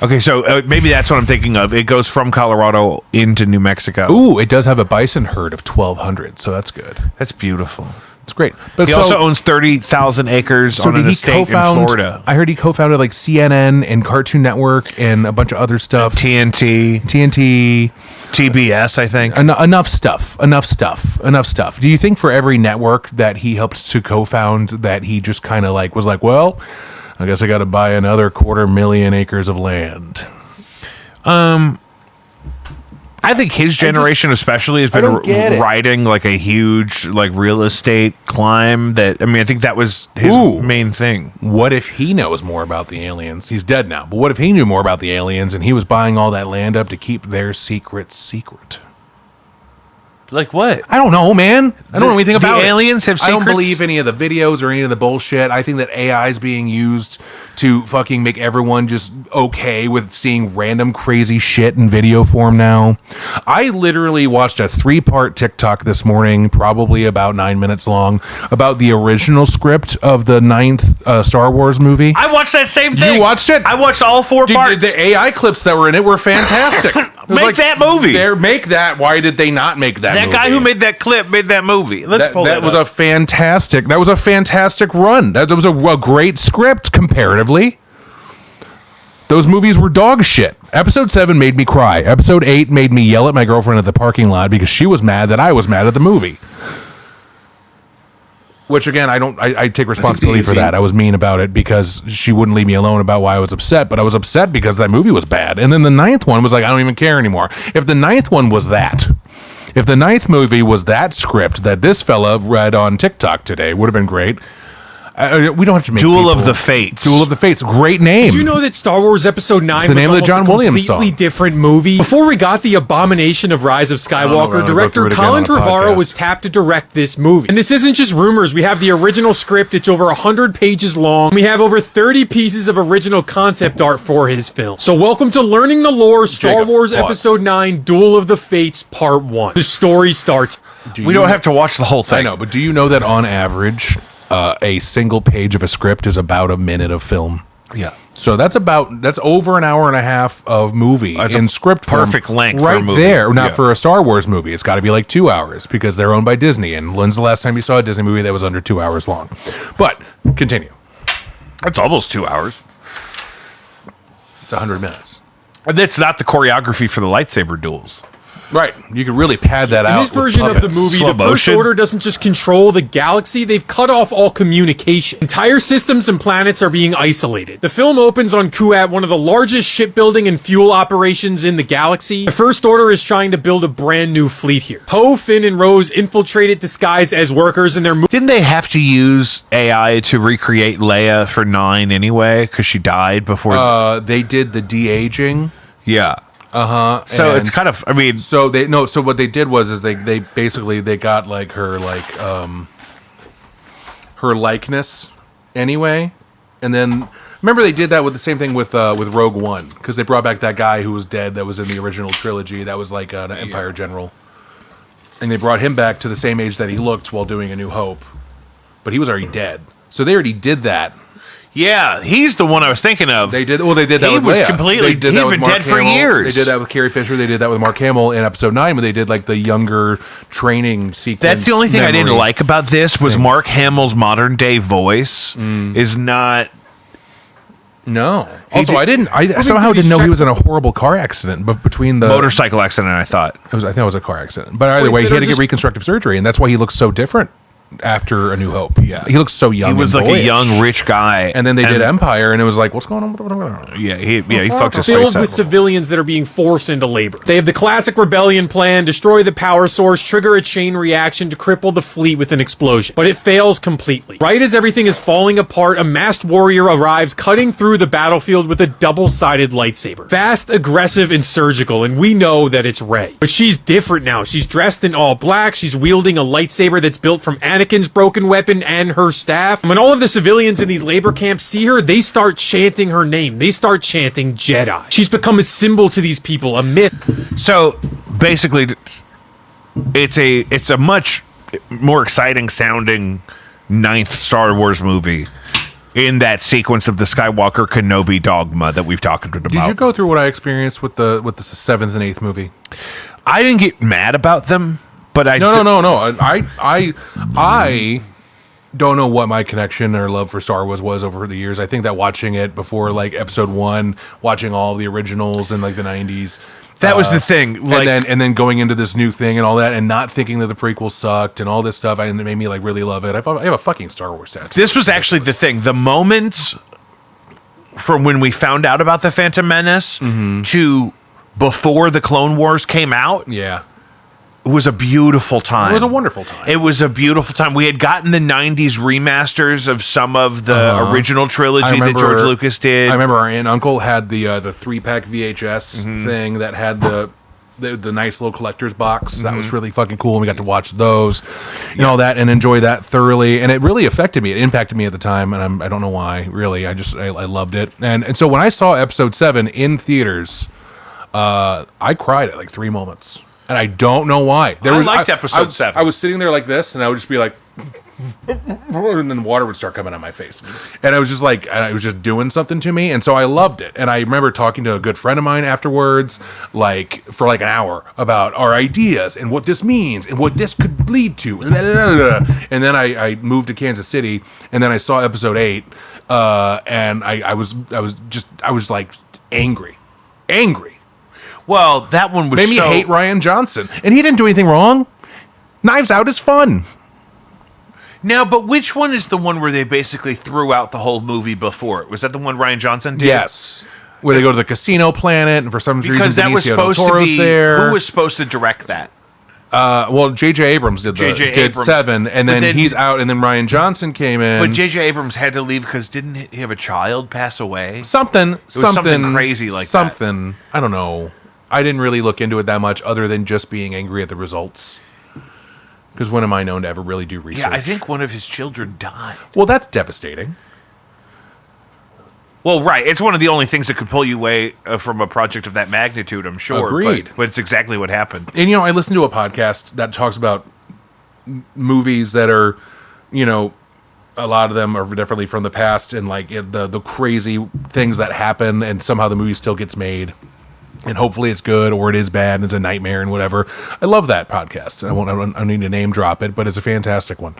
Okay, so maybe that's what I'm thinking of. It goes from Colorado into New Mexico. Ooh, it does have a bison herd of 1,200, so that's good. That's beautiful. It's great. But he also owns 30,000 acres on an estate in Florida. I heard he co-founded like CNN and Cartoon Network and a bunch of other stuff. TNT, TBS, I think. Enough stuff. Do you think for every network that he helped to co-found that he just kind of like was like, well, I guess I got to buy another 250,000 acres of land? I think his generation especially has been riding like a huge like real estate climb that, I think that was his main thing. What if he knows more about the aliens? He's dead now, but what if he knew more about the aliens and he was buying all that land up to keep their secret? Like what? I don't know, man. I don't know anything about the aliens have secrets? I don't believe any of the videos or any of the bullshit. I think that AI is being used to fucking make everyone just okay with seeing random crazy shit in video form now. I literally watched a 3-part TikTok this morning, probably about 9 minutes long, about the original script of the 9th Star Wars movie. I watched that same thing. You watched it? I watched all 4 parts. The AI clips that were in it were fantastic. Make that movie. Make that. Why did they not make that movie? That guy who made that clip made that movie. Let's pull that was up. a fantastic run. That was a great script comparatively. Those movies were dog shit. Episode 7 made me cry. Episode 8 made me yell at my girlfriend at the parking lot because she was mad that I was mad at the movie. Which again, I take responsibility for that. I was mean about it because she wouldn't leave me alone about why I was upset, but I was upset because that movie was bad. And then the 9th one was like, I don't even care anymore. If the 9th one was that, if the 9th movie was that script that this fella read on TikTok today, it would have been great. We don't have to make Duel of the Fates. Duel of the Fates. Great name. Did you know that Star Wars Episode 9 It's the name of the John Williams song. completely different movie? Before we got the abomination of Rise of Skywalker, director Colin Trevorrow was tapped to direct this movie. And this isn't just rumors. We have the original script. It's over 100 pages long. We have over 30 pieces of original concept art for his film. So welcome to Learning the Lore, Star Wars Episode 9, Duel of the Fates, Part 1. The story starts. We don't have to watch the whole thing. I know, but do you know that on average, a single page of a script is about a minute of film? Yeah. So that's over an hour and a half of movie in script form. Perfect length right for a movie. there. Not for a Star Wars movie. It's got to be like 2 hours because they're owned by Disney. And when's the last time you saw a Disney movie that was under 2 hours long? But continue. That's almost 2 hours. It's 100 minutes. And that's not the choreography for the lightsaber duels. Right. You could really pad that out. In this version of the movie, the First Order doesn't just control the galaxy, they've cut off all communication. Entire systems and planets are being isolated. The film opens on Kuat, one of the largest shipbuilding and fuel operations in the galaxy. The First Order is trying to build a brand new fleet here. Poe, Finn, and Rose infiltrate it disguised as workers, and they're Didn't they have to use AI to recreate Leia for 9 anyway? Because she died before. They did the de-aging. Yeah. So it's kind of, I mean, so what they did was they basically got like her likeness anyway, and then remember they did that with the same thing with Rogue One because they brought back that guy who was dead that was in the original trilogy that was like an Empire general, and they brought him back to the same age that he looked while doing A New Hope, but he was already dead. So they already did that. Yeah, he's the one I was thinking of. They did. Well, they did that. He with was Leia. completely. They did He'd that with been Mark dead for Hamill. years. They did that with Carrie Fisher. They did that with Mark Hamill in Episode 9, when they did like the younger training sequence. That's the only thing I didn't like about this was Mark Hamill's modern day voice is not. No. Also, I somehow didn't know he was in a horrible car accident between the motorcycle accident. I thought I think it was a car accident. But either way, he had to get reconstructive surgery, and that's why he looks so different after A New Hope. Yeah, he looks so young. He was and like boyish. a young rich guy, and then they did Empire, and it was like, what's going on? Yeah, he fucked his face filled up. with civilians that are being forced into labor. They have the classic rebellion plan: destroy the power source, trigger a chain reaction to cripple the fleet with an explosion. But it fails completely. Right as everything is falling apart, a masked warrior arrives, cutting through the battlefield with a double-sided lightsaber. Fast, aggressive, and surgical, and we know that it's Rey. But she's different now. She's dressed in all black. She's wielding a lightsaber that's built from Anakin's broken weapon and her staff. And when all of the civilians in these labor camps see her, they start chanting her name. They start chanting Jedi. She's become a symbol to these people, a myth. So basically, it's a much more exciting sounding 9th Star Wars movie in that sequence of the Skywalker Kenobi dogma that we've talked about. Did you go through what I experienced with the 7th and 8th movie? I didn't get mad about them, but I no. I don't know what my connection or love for Star Wars was over the years. I think that watching it before like Episode 1, watching all the originals in like the 90s. That was the thing. Like, and then going into this new thing and all that, and not thinking that the prequels sucked and all this stuff, and it made me like really love it. I have a fucking Star Wars tattoo. This was actually the thing. The moments from when we found out about the Phantom Menace to before the Clone Wars came out. Yeah. It was a beautiful time. It was a wonderful time. It was a beautiful time. We had gotten the 90s remasters of some of the original trilogy that George Lucas did. I remember our aunt and uncle had the 3-pack VHS thing that had the nice little collector's box. That was really fucking cool, and we got to watch those and all that and enjoy that thoroughly. And it really affected me. It impacted me at the time, and I don't know why, really. I loved it. And so when I saw Episode 7 in theaters, I cried at like 3 moments. And I don't know why. I liked Episode 7. I was sitting there like this, and I would just be like, and then water would start coming on my face. And I was just like, it was just doing something to me. And so I loved it. And I remember talking to a good friend of mine afterwards, like for like an hour about our ideas and what this means and what this could lead to. And then I moved to Kansas City, and then I saw episode 8. And I was like angry. Well, that one was made me hate Ryan Johnson, and he didn't do anything wrong. Knives Out is fun. Now, but which one is the one where they basically threw out the whole movie before it? Was that the one Ryan Johnson did? Yes. Where they go to the casino planet, and for some reason, because that was Benicio supposed del to Toro's be there. who was supposed to direct that? Well, J.J. Abrams did did 7, and then he's out, and then Ryan Johnson came in. But J.J. Abrams had to leave because didn't he have a child pass away? Something crazy like that. I don't know. I didn't really look into it that much, other than just being angry at the results. Because when am I known to ever really do research? Yeah, I think one of his children died. Well, that's devastating. Well, right. It's one of the only things that could pull you away from a project of that magnitude, I'm sure. Agreed. But it's exactly what happened. And, I listened to a podcast that talks about movies that are, a lot of them are definitely from the past, and like the crazy things that happen, and somehow the movie still gets made. And hopefully it's good, or it is bad, and it's a nightmare, and whatever. I love that podcast. I don't need to name drop it, but it's a fantastic one.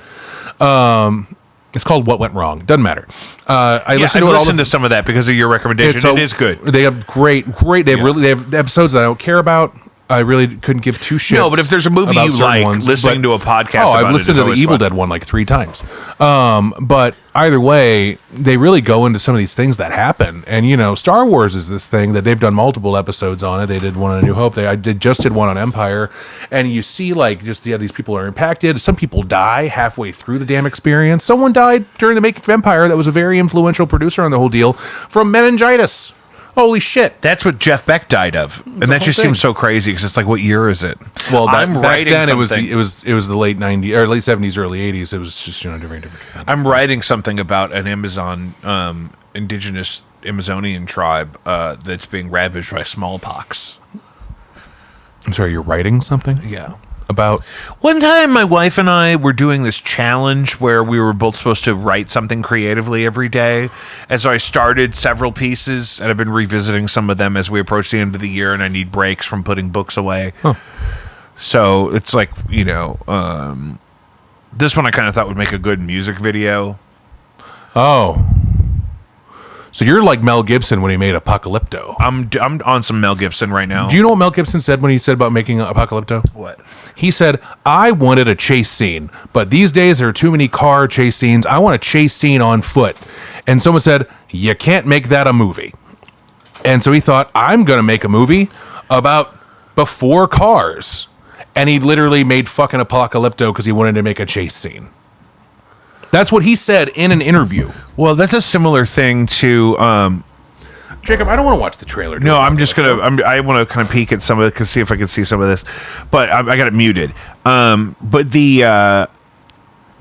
It's called What Went Wrong. Doesn't matter. I've listened to some of that because of your recommendation. It is good. They have great. They have episodes that I don't care about. I really couldn't give two shits. No, but if there's a movie you like, listening to a podcast about I've listened to the Evil Dead one like 3 times. But either way, they really go into some of these things that happen. And, Star Wars is this thing that they've done multiple episodes on it. They did one on A New Hope. They just did one on Empire. And you see, these people are impacted. Some people die halfway through the damn experience. Someone died during the making of Empire that was a very influential producer on the whole deal from meningitis. Holy shit! That's what Jeff Beck died of, and that just seems so crazy because it's like, what year is it? Well, back then it was the late '90s or late '70s, early '80s. It was just different. I'm writing something about an Amazon indigenous Amazonian tribe that's being ravaged by smallpox. I'm sorry, you're writing something? Yeah. About one time my wife and I were doing this challenge where we were both supposed to write something creatively every day, and so I started several pieces, and I've been revisiting some of them as we approach the end of the year, and I need breaks from putting books away. So it's like, this one I kind of thought would make a good music video. So you're like Mel Gibson when he made Apocalypto. I'm on some Mel Gibson right now. Do you know what Mel Gibson said when he said about making Apocalypto? What? He said, I wanted a chase scene, but these days there are too many car chase scenes. I want a chase scene on foot. And someone said, you can't make that a movie. And so he thought, I'm going to make a movie about before cars. And he literally made fucking Apocalypto because he wanted to make a chase scene. That's what he said in an interview. Well, that's a similar thing to Jacob, I don't want to watch the trailer. No, I'm just gonna. I want to kind of peek at some of it, see if I can see some of this, but I got it muted. But the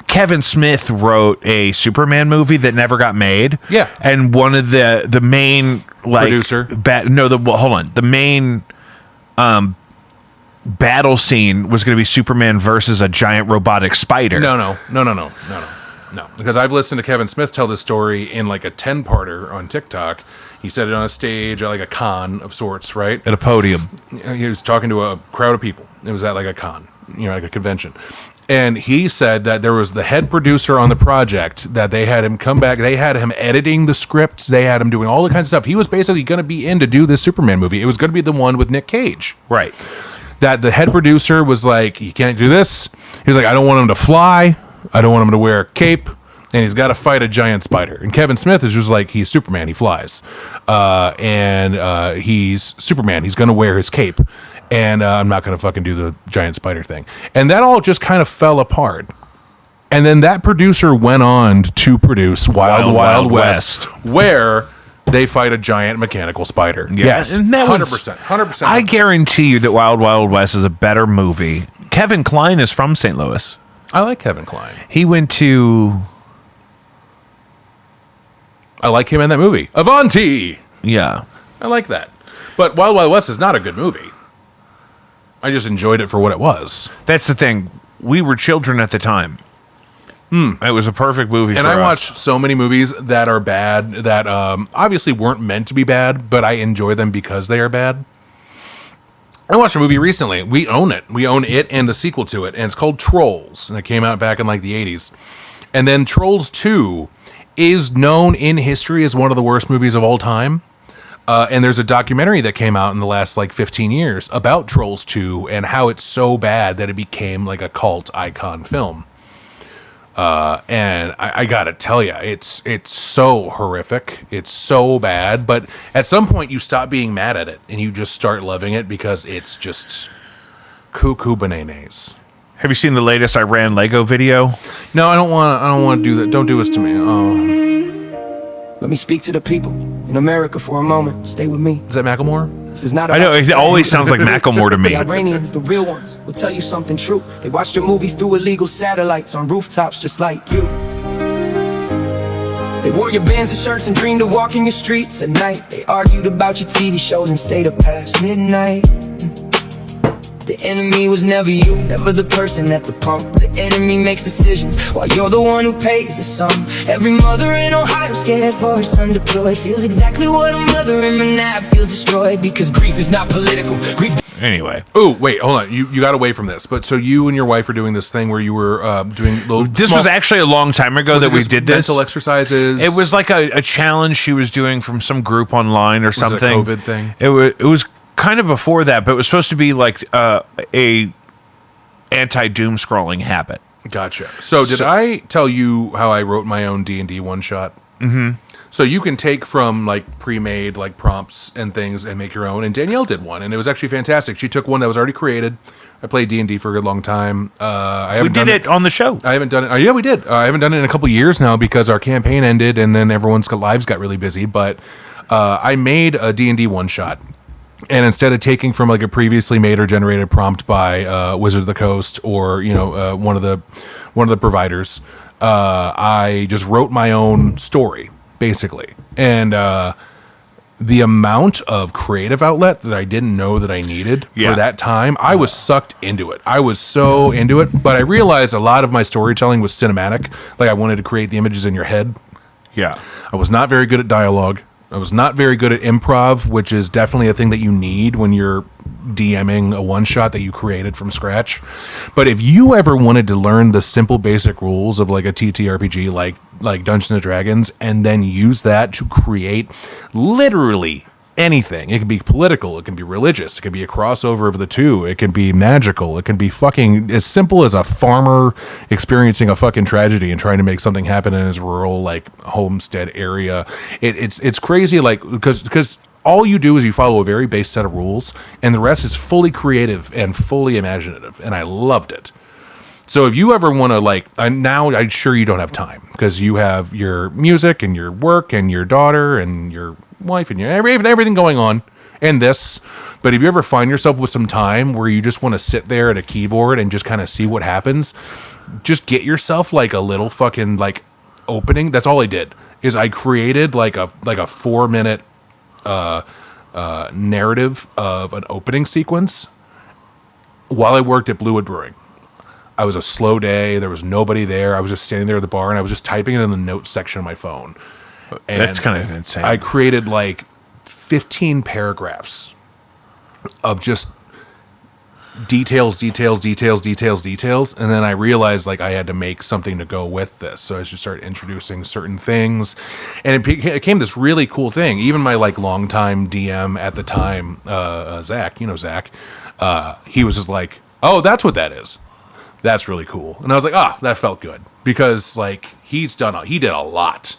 Kevin Smith wrote a Superman movie that never got made. Yeah, and one of the main producer. The main battle scene was going to be Superman versus a giant robotic spider. No. Because I've listened to Kevin Smith tell this story in like a 10-parter on TikTok. He said it on a stage at like a con of sorts, right? At a podium. He was talking to a crowd of people. It was at like a con, like a convention. And he said that there was the head producer on the project, that they had him come back. They had him editing the script. They had him doing all the kinds of stuff. He was basically going to be in to do this Superman movie. It was going to be the one with Nick Cage. Right. That the head producer was like, you can't do this. He was like, I don't want him to fly. I don't want him to wear a cape, and he's got to fight a giant spider. And Kevin Smith is just like, he's Superman, he flies. And he's Superman, he's going to wear his cape. And I'm not going to fucking do the giant spider thing. And that all just kind of fell apart. And then that producer went on to produce Wild Wild West, where they fight a giant mechanical spider. Yeah. Yes, and that 100%. I guarantee you that Wild Wild West is a better movie. Kevin Kline is from St. Louis. I like Kevin Kline. He went to... I like him in that movie. Avanti! Yeah. I like that. But Wild Wild West is not a good movie. I just enjoyed it for what it was. That's the thing. We were children at the time. It was a perfect movie and for I us. watch so many movies that are bad that obviously weren't meant to be bad, but I enjoy them because they are bad. I watched a movie recently. We own it. We own it and the sequel to it, and it's called Trolls, and it came out back in like the 80s. And then Trolls 2 is known in history as one of the worst movies of all time. And there's a documentary that came out in the last like 15 years about Trolls 2 and how it's so bad that it became like a cult icon film. And I gotta tell you, it's so horrific. It's so bad. But at some point, you stop being mad at it and you just start loving it because it's just cuckoo bananas. Have you seen the latest Iran Lego video? No, I don't want to do that. Don't do this to me. Oh. Let me speak to the people in America for a moment. Stay with me. Is that Macklemore? This is not I know, it always sounds like Macklemore to me. The Iranians, the real ones, will tell you something true. They watch their movies through illegal satellites on rooftops just like you. They wore your bands and shirts and dreamed of walking your streets at night. They argued about your TV shows and stayed up past midnight. The enemy was never you, never the person at the pump. The enemy makes decisions while you're the one who pays the sum. Every mother in Ohio scared for her son deployed feels exactly what a mother in Manab feels destroyed, because grief is not political. Grief. Anyway. Oh, wait, hold on. You got away from this. But so you and your wife are doing this thing where you were doing little... This was actually a long time ago that we did this. Mental exercises? It was like a challenge she was doing from some group online or something. Was it a COVID thing? It was kind of before that, but it was supposed to be like a anti-doom scrolling habit. Gotcha. So did I tell you how I wrote my own D&D one-shot? Mm-hmm. So you can take from like pre-made like prompts and things and make your own. And Danielle did one, and it was actually fantastic. She took one that was already created. I played D&D for a good long time. We did it on the show. I haven't done it. Yeah, we did. I haven't done it in a couple years now because our campaign ended, and then everyone's lives got really busy. But I made a D&D one-shot. And instead of taking from like a previously made or generated prompt by Wizard of the Coast or one of the providers, I just wrote my own story basically. And the amount of creative outlet that I didn't know that I needed for that time, I was sucked into it. I was so into it, but I realized a lot of my storytelling was cinematic. Like I wanted to create the images in your head. Yeah, I was not very good at dialogue. I was not very good at improv, which is definitely a thing that you need when you're DMing a one-shot that you created from scratch. But if you ever wanted to learn the simple basic rules of like a TTRPG like Dungeons & Dragons and then use that to create literally anything. It can be political, it can be religious, it can be a crossover of the two, it can be magical, it can be fucking as simple as a farmer experiencing a fucking tragedy and trying to make something happen in his rural like homestead area. It's crazy, like because all you do is you follow a very base set of rules and the rest is fully creative and fully imaginative, and I loved it. So if you ever want to now I'm sure you don't have time because you have your music and your work and your daughter and your wife and your everything going on and this, but if you ever find yourself with some time where you just want to sit there at a keyboard and just kind of see what happens, just get yourself like a little fucking like opening. That's all I did is I created like a 4-minute narrative of an opening sequence while I worked at Bluewood Brewing. I was a slow day. There was nobody there. I was just standing there at the bar and I was just typing it in the notes section of my phone. And that's kind of insane. I created like 15 paragraphs of just details. And then I realized like I had to make something to go with this. So I just started introducing certain things. And it became this really cool thing. Even my like longtime DM at the time, Zach, Zach, he was just like, oh, that's what that is. That's really cool. And I was like, that felt good because like he did a lot.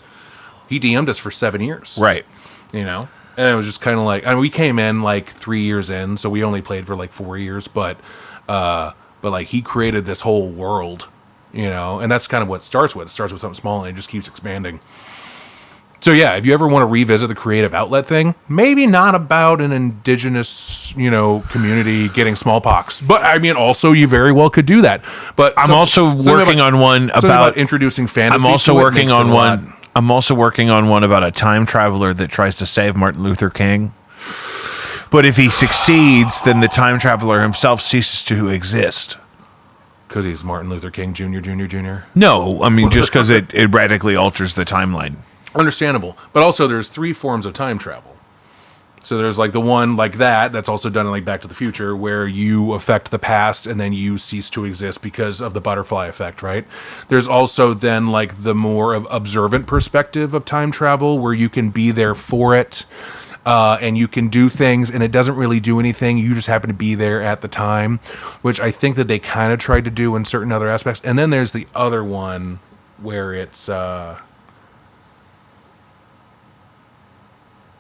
He DM'd us for 7 years. Right. And it was just kind of like, we came in like 3 years in, so we only played for like 4 years, but like he created this whole world, and that's kind of what it starts with. It starts with something small and it just keeps expanding. So yeah, if you ever want to revisit the creative outlet thing, maybe not about an indigenous, community getting smallpox, but I mean, also you very well could do that. But I'm also working on one about introducing fantasy. I'm also working on one. I'm also working on one about a time traveler that tries to save Martin Luther King. But if he succeeds, then the time traveler himself ceases to exist. Because he's Martin Luther King Jr. No, I mean just because it radically alters the timeline. Understandable. But also there's 3 forms of time travel. So there's like the one like that's also done in like Back to the Future, where you affect the past and then you cease to exist because of the butterfly effect, right? There's also then like the more observant perspective of time travel, where you can be there for it. And you can do things and it doesn't really do anything. You just happen to be there at the time, which I think that they kind of tried to do in certain other aspects. And then there's the other one where it's, I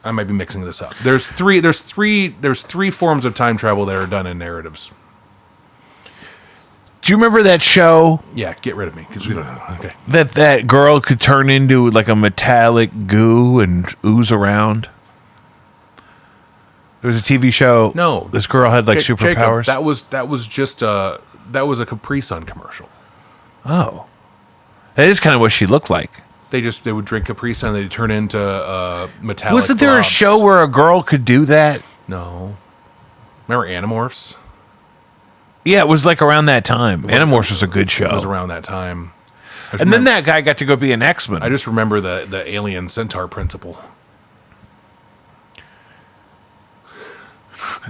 might be mixing this up. There's three forms of time travel that are done in narratives. Do you remember that show? Yeah, get rid of me. Okay. That girl could turn into like a metallic goo and ooze around? There was a TV show. No, this girl had like superpowers. Jacob, that was just a Capri Sun commercial. Oh, that is kind of what she looked like. They would drink Capri Sun. They'd turn into metallic. Wasn't there a show where a girl could do that? No. Remember Animorphs? Yeah, it was like around that time. Animorphs was a good show. It was around that time. And then that guy got to go be an X-Men. I just remember the alien centaur principle.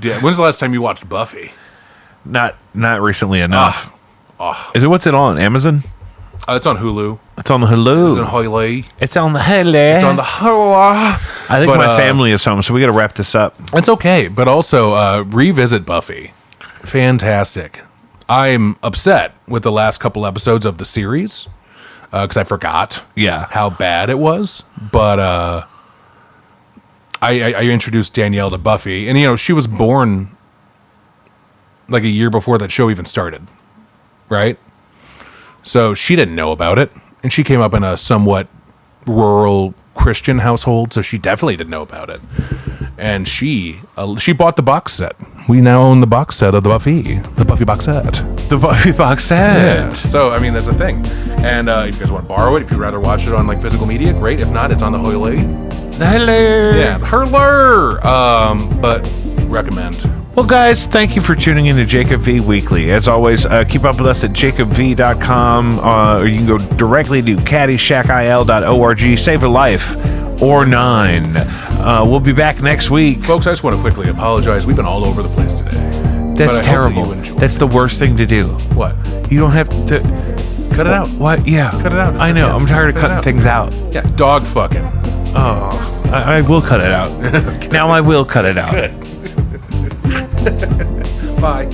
Yeah, when's the last time you watched Buffy? Not recently enough. Is what's it on? Amazon? It's on Hulu. It's on the Hulu. It's on Hulu. It's on the Hulu. It's on the Hulu. I think my family is home, so we got to wrap this up. It's okay, but also revisit Buffy. Fantastic. I'm upset with the last couple episodes of the series because I forgot how bad it was, but I introduced Danielle to Buffy, and she was born like a year before that show even started, right? So she didn't know about it, and she came up in a somewhat rural Christian household, so she definitely didn't know about it. And she bought the box set. We now own the box set of the Buffy box set. The Buffy box set. Yeah. So I mean that's a thing. And if you guys want to borrow it, if you'd rather watch it on like physical media, great. If not, it's on the Hulu. Hello. Yeah, Hurler. But recommend. Well, guys, thank you for tuning in to Jacob V Weekly. As always, keep up with us at jacobv.com, or you can go directly to caddyshackil.org. Save a life or 9. We'll be back next week. Folks, I just want to quickly apologize. We've been all over the place today. That's terrible. That's the worst thing to do. What? You don't have to... Cut it out. What? Yeah. Cut it out. I know. I'm tired of cutting things out. Yeah, dog fucking. Oh, I will cut it out. Now I will cut it out. Good. Bye.